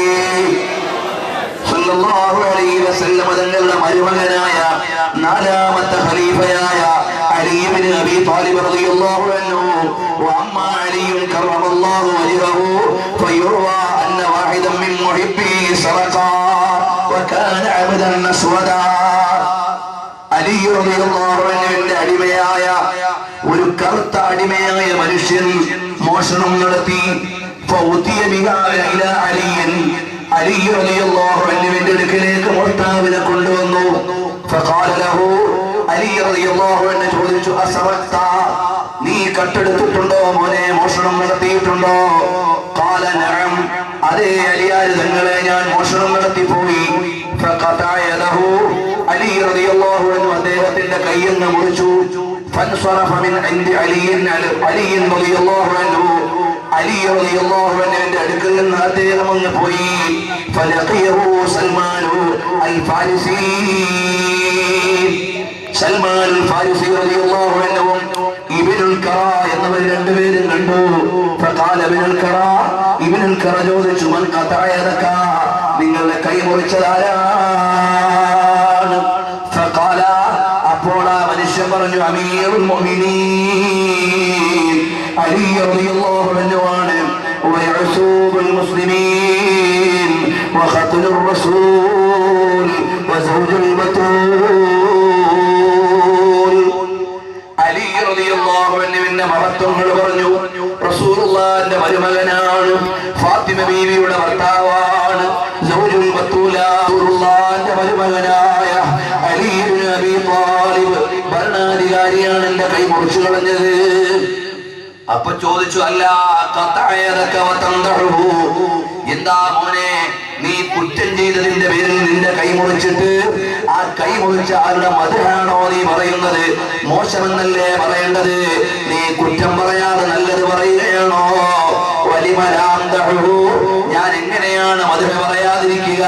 സല്ലല്ലാഹു അലൈഹി വസല്ലം തങ്ങളുടെ മരുമകനായ 4ാമത്തെ ഖലീഫയായ അലി ഇബ്നു അബീ ത്വാലിബ് റളിയല്ലാഹു അൻഹു വഅമ്മ അലി കറമല്ലാഹു വജ്ഹഹു ഫയുർവാ അന്ന വാഹിദൻ മിൻ മുഹിബ്ബി സറഖ വകാന അബ്ദൻ അസ്വദാ. അലി റളിയല്ലാഹു അൻഹുവിന്റെ അടിമയായ ഒരു കറുത്ത അടിമയായ മനുഷ്യൻ മോഷണം നടത്തി. ഫൗതിയ ബിഹാ ഇലാ അലിയൻ, അലി റളിയല്ലാഹു അൻഹുവിന്റെ അടുക്കലേക്ക് മോഷ്ടാവിനെ കൊണ്ടുവന്നു. ഫഖാല ലഹു, അലി റളിയല്ലാഹു അൻഹു ചോദിച്ചു, അസറഖ്ത, നീ കട്ടെടുത്തിട്ടുണ്ടോ മോനെ, മോഷണം നടത്തിയിട്ടുണ്ടോ? ഖാല നഅം, അതേ അലിയാർ തങ്ങളെ, ഞാൻ മോഷണം നടത്തിപ്പോയി. ഫഖതഅ യദഹു, അലി റളിയല്ലാഹു അൻഹു അദ്ദേഹത്തിന്റെ കൈയ്യങ്ങ് മുറിച്ചു. ഫൻസറഫ മിൻ ഇൻദി അലിയിൻ റളിയല്ലാഹു അൻഹു, അലി റളിയല്ലാഹു അൻഹുവിന്റെ അടുക്കൽ നിന്ന് അദ്ദേഹം അങ്ങ് പോയി. ഫലഖിയഹു സൽമാനു അൽ ഫാരിസി, സൽമാൻ അൽ ഫാരിസി റളിയല്ലാഹു അൻഹു ഇബ്നുൽ ഖറ എന്നവർ രണ്ടുപേരും കണ്ടു. ഫഖാല ഇബ്നുൽ ഖറ, ഇബ്നുൽ ഖറ ചോദിച്ചു, മൻ ഖതഅ യദക, നിങ്ങളുടെ കൈ മുറിച്ചതാരാണ്? ഫഖാല, അപ്പോൾ ആ മനുഷ്യൻ പറഞ്ഞു, അമീറുൽ മുഅ്മിനീൻ അലി റളിയല്ലാഹു അൻഹു ആണ്. വയസൂബുൽ മുസ്ലിമീൻ വഖത്ലുർ റസൂൽ വസൗജുൽ ബതൂൽ. അലി റളിയല്ലാഹു അൻഹുവിന്റെ മഹത്വങ്ങൾ പറഞ്ഞു. റസൂലുള്ളാഹിന്റെ മരുമകനാണ്, ഫാത്തിമ ബീവിയുടെ ഭർത്താവാണ്, സൗജുൽ ബതൂല. റസൂലുള്ളാഹിന്റെ മരുമകനായ അലി ഇബ്നു അബീ ത്വാലിബ് ഭരണാധികാരിയാണ് എന്റെ കൈ മുറിച്ചു കളഞ്ഞത്. അപ്പൊ ചോദിച്ചു, അല്ല എന്താ മോനെ, നീ കുറ്റം ചെയ്തതിന്റെ പേരിൽ നിന്റെ കൈ മുറിച്ചിട്ട് ആ കൈ മുറിച്ച ആരുടെ മധുരാണോ നീ പറയുന്നത്? മോശമെന്നല്ലേ പറയേണ്ടത്? നീ കുറ്റം പറയാതെ നല്ലത് പറയുകയാണോ? വലിമലാന്തഹു, ഞാൻ എങ്ങനെയാണ് മധുര പറയാതിരിക്കുക?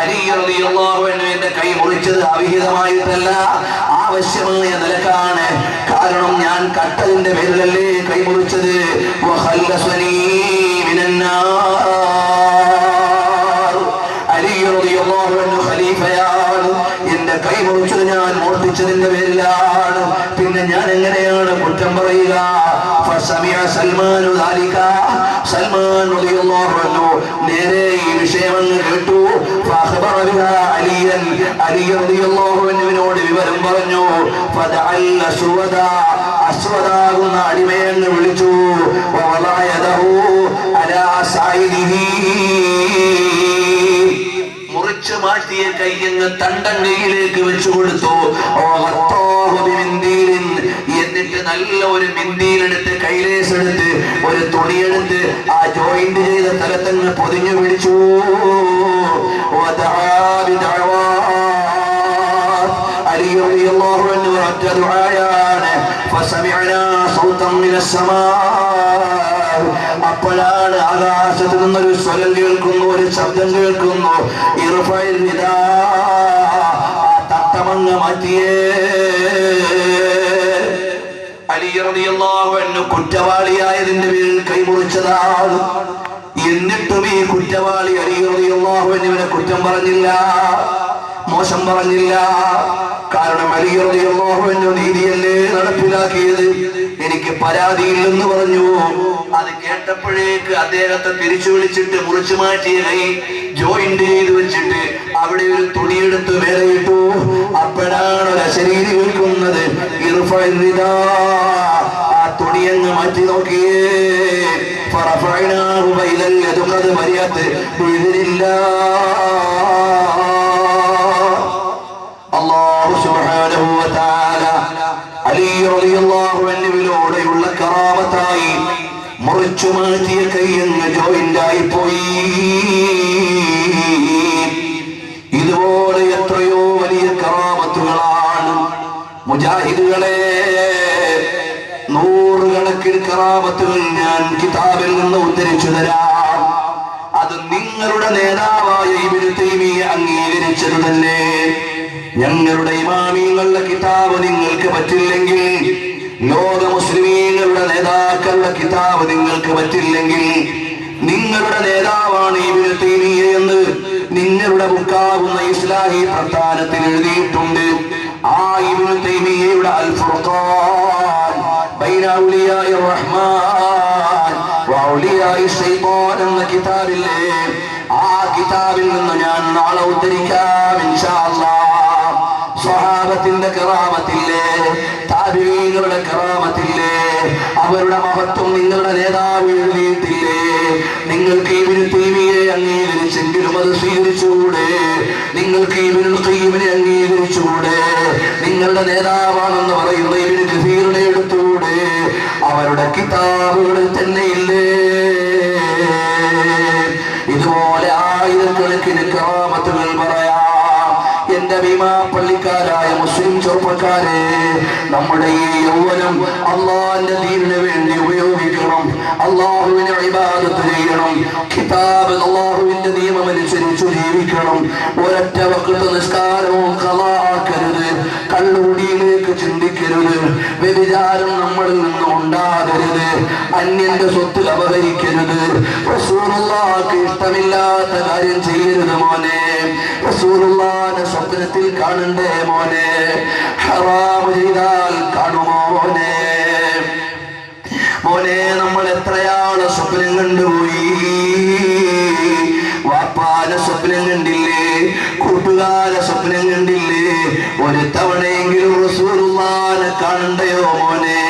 അലി റളിയല്ലാഹു അൻഹുവിന്റെ കൈ മുറിച്ചത് അവിഹിതമായിട്ടല്ല, ആവശ്യമായ നിലക്കാണ്. കാരണം ഞാൻ കട്ടതിന്റെ പേരിലല്ലേ കൈ മുറിച്ചത്. അലി റളിയല്ലാഹു അൻഹു ഖലീഫയാണ്, എന്റെ കൈ മുറിച്ചത് ഞാൻ മോഷ്ടിച്ചതിന്റെ പേരിലാണ്. പിന്നെ ഞാൻ എങ്ങനെയാണ് കുറ്റം പറയുക? സൽമാൻ റളിയല്ലാഹു നേരെ ഈ വിഷയം അങ്ങ് കേട്ടു. അലി റളിയല്ലാഹു അൻഹുവിനോട് വിവരം പറഞ്ഞു. അസ്വദാകുന്ന അടിമയെ അങ്ങ് വിളിച്ചു. മുറിച്ചു മാറ്റിയ കൈയങ്ങ് തണ്ടങ്കയിലേക്ക് വെച്ചു കൊടുത്തു. എന്നിട്ട് നല്ല ഒരു മിന്തിയിലെടുത്ത്, കൈലേസെടുത്ത്, ഒരു തുണിയെടുത്ത് ആ ജോയിന്റ് ചെയ്ത സ്ഥലത്തങ്ങ് പൊതിഞ്ഞു പിടിച്ചു. അലി റളിയല്ലാഹു അൻഹു ഒറ്റ ദുആയാണ്. ഫസമിഅനാ സൗതൻ മിനസ് സമാ, അപ്പോഴാണ് ആകാശത്ത് നിന്നൊരു സ്വരം കേൾക്കുന്നു, ഒരു ശബ്ദം കേൾക്കുന്നു. ഇർഫഇൽ നിദാ, ആ തട്ടമങ്ങ് മാറ്റിയേ. അലി റളിയല്ലാഹു അൻഹു കുറ്റവാളിയായതിന്റെ പേരിൽ കൈമുറിച്ചതാണ്. എന്നിട്ടും ഈ കുറ്റവാളി അലി റളിയല്ലാഹു അൻഹുവിനെ കുറ്റം പറഞ്ഞില്ല, മോശം പറഞ്ഞില്ല. കാരണം അലി റളിയല്ലാഹു അൻഹു നീതിയല്ലേ നടപ്പിലാക്കിയത്, എനിക്ക് പരാതിയില്ലെന്ന് പറഞ്ഞു. അത് കേട്ടപ്പോഴേക്ക് അദ്ദേഹത്തെ തിരിച്ചു വിളിച്ചിട്ട് മുറിച്ചു മാറ്റിയ കൈ ജോയിന്റ് ചെയ്ത് വെച്ചിട്ട് അവിടെ ഒരു തുണിയെടുത്ത് മേലയിട്ടു. അപ്പോഴാണ് ഒരു അശരീരി കേൾക്കുന്നത്, ആ തുണിയങ്ങ് മാറ്റി നോക്കിയേ. അല്ലാഹു സുബ്ഹാനഹു വ തആല അലി റളിയല്ലാഹു അൻഹുവിലൂടെയുള്ള കറാമത്തായി മുറിച്ചു മാറ്റിയ കൈയങ്ങ് ജോയിന്റായി പോയി. ഇതുപോലെ എത്രയോ വലിയ കറാമത്തുകളാണ് മുജാഹിദുകളെ. നൂറുകണക്കിന് കറാമത്തുകൾ ഞാൻ കിതാബിൽ നിന്ന് ഉദ്ധരിച്ചു തരാം. അത് നിങ്ങളുടെ നേതാവായ ഇബ്നു തൈമിയ്യ അംഗീകരിച്ചത് തന്നെ. ഞങ്ങളുടെ ഇമാമിങ്ങളുടെ കിതാബ് നിങ്ങൾക്ക് പറ്റില്ലെങ്കിൽ, ലോക മുസ്ലിമീങ്ങളുടെ നേതാക്കളുടെ കിതാബ് നിങ്ങൾക്ക് പറ്റില്ലെങ്കിൽ, നിങ്ങളുടെ നേതാവാണ് ഇബ്നു തൈമിയ്യ എന്ന് നിങ്ങളുടെ ബുക്കാവുന്ന ഇസ്ലാഹി പ്രസ്ഥാനത്തിൽ എഴുതിയിട്ടുണ്ട്. ആ ഇബ്നു തൈമിയ്യയുടെ അൽ ഫുർഖാൻ ബൈന ഔലിയാഇർ റഹ്മാൻ വ ഔലിയാഇ ശൈത്താൻ എന്ന കിതാബില്ലേ, ആ കിതാബിൽ നിന്ന് ഞാൻ നാളെ ഉദ്ധരിക്കാം ഇൻഷാ അല്ലാഹ്. സ്വഹാബത്തിന്റെ കറാമത്തില്ലേ, താബിഈങ്ങളുടെ കറാമത്തില്ലേ, അവരുടെ മഹത്വം നിങ്ങളുടെ നേതാവ് എഴുതിയിട്ടില്ലേ. നിങ്ങൾക്ക് ഇബ്നു തൈമിയ്യയെ അംഗീകരിച്ചെങ്കിലും അത് സ്വീകരിച്ചുകൂടെ? നിങ്ങൾക്ക് ഇബ്നുൽ ഖയ്യിമിനെ അംഗീകരിച്ചുകൂടെ? നിങ്ങളുടെ നേതാവാണെന്ന് പറയുന്ന ഇബ്നു കസീറിനെ എടുത്തുകൂടെ? അവരുടെ കിതാബുകളിൽ തന്നെ ഇല്ലേ? ഇതുപോലെ ആയിരക്കണക്കിന് കറാമത്തുകൾ പറയാം. എന്റെ ഭീമാപ്പള്ളിക്കാരായ മുസ്ലിം ചെറുപ്പക്കാരെ, നമ്മുടെ ഈ യൗവനം അള്ളാഹിന്റെ ദീനിന് വേണ്ടി ഉപയോഗിക്കണം. അള്ളാഹുവിനെ ഇബാദത്ത് ചെയ്യണം. കിതാബ് അള്ളാഹുവിന്റെ നിയമമനുസരിച്ച് ജീവിക്കണം. ഒരൊറ്റ വഖ്ത് നിസ്കാരവും ഖളാ ആക്കരുത്. കള്ളുകുടിയിലേക്ക് ചിന്തിക്കരുത്. വ്യഭിചാരം നമ്മളിൽ നിന്ന് ഉണ്ടാകരുത്. അന്യന്റെ സ്വത്ത് അപഹരിക്കരുത്. റസൂലുള്ളാഹിക്ക് ഇഷ്ടമില്ലാത്ത കാര്യം ചെയ്യരുത് മോനെ. റസൂലുള്ളാഹിനെ സ്വപ്നത്തിൽ കാണണ്ടേ മോനെ? ഹറാം ചെയ്താൽ കാണുമോ മോനെ? മോനെ, നമ്മൾ എത്രയാണ് സ്വപ്നം കണ്ടുപോയി. വാപ്പാന്റെ സ്വപ്നം കണ്ടില്ലേ? കൂട്ടുകാരെ സ്വപ്നം കണ്ടില്ലേ? ഒരു തവണയെങ്കിലും റസൂലുള്ളാഹിനെ കാണണ്ടയോ മോനെ?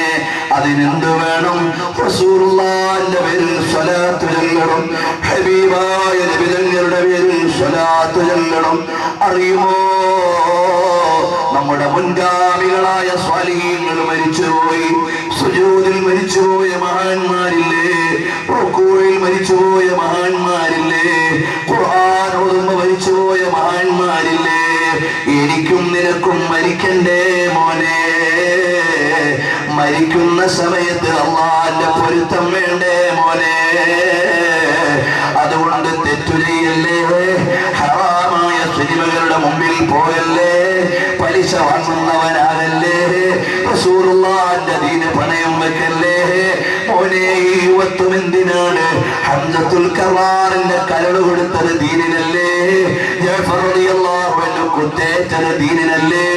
അതിനെന്ത് വേണം? റസൂലുള്ളാഹിന്റെ പേരിൽ സ്വലാത്ത് ചൊല്ലണം. ഹബീബായ നബി തങ്ങളുടെ പേരിൽ സ്വലാത്ത് ചൊല്ലണം. അറിയുമോ, നമ്മുടെ മുൻഗാമികളായ സ്വാലിഹീങ്ങൾ മരിച്ചുപോയി. സുജൂദിൽ മരിച്ചുപോയ മഹാന്മാരില്ലേ? റുകൂഇൽ മരിച്ചുപോയ മഹാന്മാരില്ലേ? ഖുർആൻ ഓതുമ്പോ മരിച്ചുപോയ മഹാന്മാരില്ലേ? എനിക്കും നിനക്കും മരിക്കണ്ടേ മോനെ? മരിക്കുന്ന സമയത്ത് അള്ളാന്റെ പൊരുത്തം വേണ്ടേ മോനെ? അതുകൊണ്ട് തെറ്റു ചെയ്യല്ലേ, ഹറാമായ സിനിമകളുടെ മുമ്പിൽ പോയല്ലേ, പലിശ വാങ്ങുന്നവനാകല്ലേ, റസൂലുള്ളാഹിന്റെ ദീന് പണയം വെക്കല്ലേ മോനെ. ഈ യുവത്വം എന്തിനാണ്? ഹംസത്തുൽ കറാറിന്റെ കരട് കൊടുത്തത് ദീനിനല്ലേ? ജഅഫർ റളിയല്ലാഹു അൻഹു കുത്തേറ്റത് ദീനിനല്ലേ?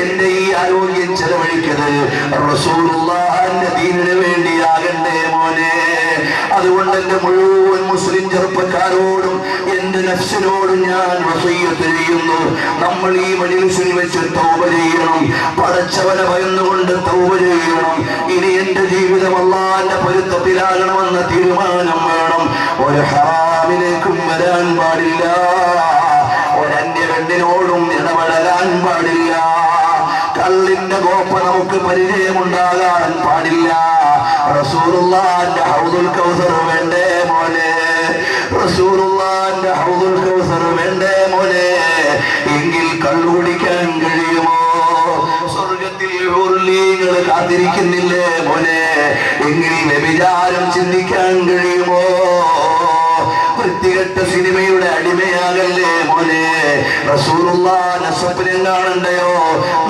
എന്റെ ഈ ആരോഗ്യം ചെലവഴിക്കത് റസൂലുള്ളാഹിന്റെ ദീനിന് വേണ്ടിയാകണ്ടേ മോനെ? അതുകൊണ്ട് എന്റെ മുഴുവൻ മുസ്ലിം ചെറുപ്പക്കാരോടും എന്റെ നഫ്സിനോടും ഞാൻ വസിയ്യത്ത് ചെയ്യുന്നു. നമ്മൾ ഈ മജ്‌ലിസിൽ വെച്ച് തൗബ ചെയ്യണം. പടച്ചവനെ ഭയന്നുകൊണ്ട് തൗബ ചെയ്യണം. ഇനി എന്റെ ജീവിതം അല്ലാഹുവിന്റെ പൊരുത്തത്തിലാകണമെന്ന തീരുമാനം വേണം. ഒരു ഹറാമിലേക്കും വരാൻ പാടില്ല. ഒരന്യ പെണ്ണിനോടും ഇടപെടാൻ പാടില്ല. കള്ളിന്റെ കോപ്പ നമുക്ക് പരിചയമുണ്ടാകാൻ പാടില്ല. റസൂലുള്ളാഹിന്റെ ഹൗദുൽ കൗസർ വേണ്ടേ മോനെ? റസൂലുള്ളാഹിന്റെ ഹൗദുൽ കൗസർ വേണ്ടേ മോനെ? എങ്കിൽ കള്ളു കുടിക്കാൻ കഴിയുമോ? സ്വർഗത്തിൽ ഹൂറുലീങ്ങൾ കാത്തിരിക്കുന്നില്ലേ മോനെ? എങ്കിൽ വ്യഭിചാരം ചിന്തിക്കാൻ കഴിയുമോ? വൃത്തി വൃത്തികെട്ട സിനിമയുടെ അടിമയാകല്ലേ മോനെ. റസൂലുള്ളാഹിന്റെ സ്വപ്നം കാണണ്ടയോ?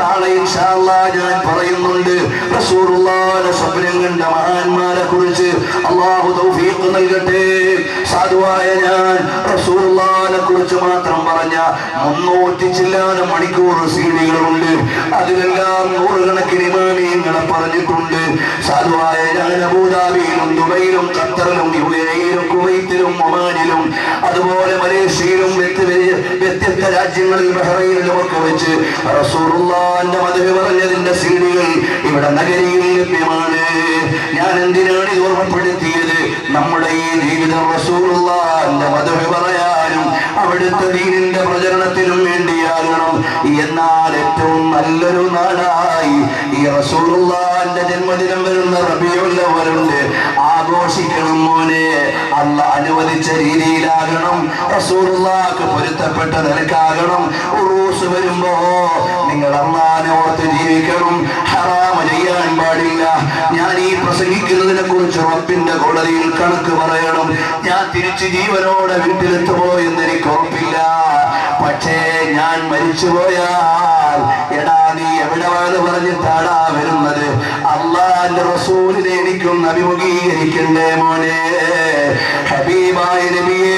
നാളെ ഇൻഷാ അല്ലാഹ് ഞാൻ പറയുന്നുണ്ട് റസൂലുള്ളാഹിന്റെ സ്വപ്നം കണ്ട മഹാന്മാരെ കുറിച്ച്. അല്ലാഹു തൗഫീഖ് നൽകട്ടെ. സാധുവായ ഞാൻ റസൂലുള്ളാഹിനെ കുറിച്ച് മാത്രം പറഞ്ഞ 300 ചില്ലാനം മണിക്കൂർ സീഡികളുണ്ട്. അതിലെല്ലാം നൂറുകണക്കിന് ഇമാമിയങ്ങളെ പറഞ്ഞിട്ടുണ്ട്. സാധുവായ ഞാൻ അബൂദാബിയിലും ദുബൈയിലും ഖത്തറിലും യുഎഇയിലും കുവൈത്തിലും ഒമാനിലും അതുപോലെ മലേഷ്യയിലും വ്യത്യസ്ത രാജ്യങ്ങളിൽ ബഹ്റൈനിലും ഒക്കെ വെച്ച് റസൂലുള്ളാഹിന്റെ മദ്ഹ് പറഞ്ഞതിന്റെ സീഡികൾ ഇവിടെ നഗരിയിൽ ലഭ്യമാണ്. ഞാൻ എന്തിനാണ് ഇത് ഓർമ്മപ്പെടുത്തിയത്? നമ്മുടെ ഈ ജീവിതം റസൂലുള്ളാഹിന്റെ മദ്ഹ് പറയാനും അവിടുത്തെ ദീനിന്റെ പ്രചരണത്തിനും വേണ്ടിയാകണം. എന്നാൽ ഏറ്റവും നല്ലൊരു നാടായി ഈ റസൂലുള്ളാഹിന്റെ ജന്മദിനം വരുന്ന റബീഉൽ അവ്വലുണ്ട്. ആഘോഷിക്കണം മോനെ. അല്ലാഹ് അനുവദിച്ച രീതിയിലാകണം. റസൂലുള്ളാഹിക്ക് പൊരുത്തപ്പെട്ട നിലക്കാകണം. ഉറൂസ് വരുമ്പോ നിങ്ങൾ അല്ലാഹനെ ഓർത്ത് ജീവിക്കണം. ഹറാമ് ചെയ്യാൻ പാടില്ല. ഞാൻ ഈ പ്രസംഗിക്കുന്നതിനെ കുറിച്ച് റബ്ബിന്റെ കോടതിയിൽ കണക്ക് പറയണം. ഞാൻ തിരിച്ച് ജീവനോടെ വീട്ടിലെത്തുമോ എന്ന് എനിക്ക് ഉറപ്പില്ല. പക്ഷേ ഞാൻ മരിച്ചുപോയാൽ എടാ നീ എവിടെ വാന്ന് പറഞ്ഞിട്ടാടാ വരുന്നത്? അല്ലാഹുവിന്റെ റസൂലിനെ എനിക്കൊന്ന് അഭിമുഖീകരിക്കണ്ടേ മോനെ. ഹബീബായ നബിയേ,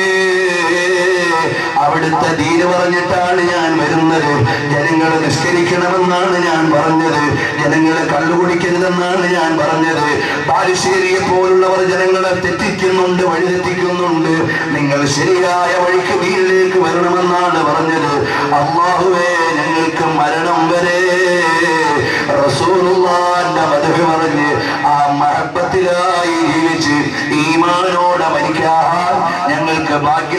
അവിടുത്തെ ദീന് പറഞ്ഞിട്ടാണ് ഞാൻ വരുന്നത്. ജനങ്ങൾ നിസ്കരിക്കണമെന്നാണ് ഞാൻ പറഞ്ഞത്. ജനങ്ങൾ കള്ളുകുടിക്കരുതെന്നാണ് ഞാൻ പറഞ്ഞത്. ബാലുശ്ശേരിയെ പോലുള്ളവർ ജനങ്ങളെ തെറ്റിക്കുന്നുണ്ട്, വഴിതെറ്റിക്കുന്നുണ്ട്. നിങ്ങൾ ശരിയായ വഴിക്ക് ദീനിലേക്ക് വരണമെന്നാണ് പറഞ്ഞത്. അല്ലാഹുവേ, ഞങ്ങൾക്ക് മരണം വരെ റസൂലുള്ളാഹിന്റെ മദ്ഹ് പറഞ്ഞ് ആ മഹബ്ബത്തിലായി ജീവിച്ച് ഈമാനോടെ മരിക്കാൻ ഞങ്ങൾക്ക് ഭാഗ്യം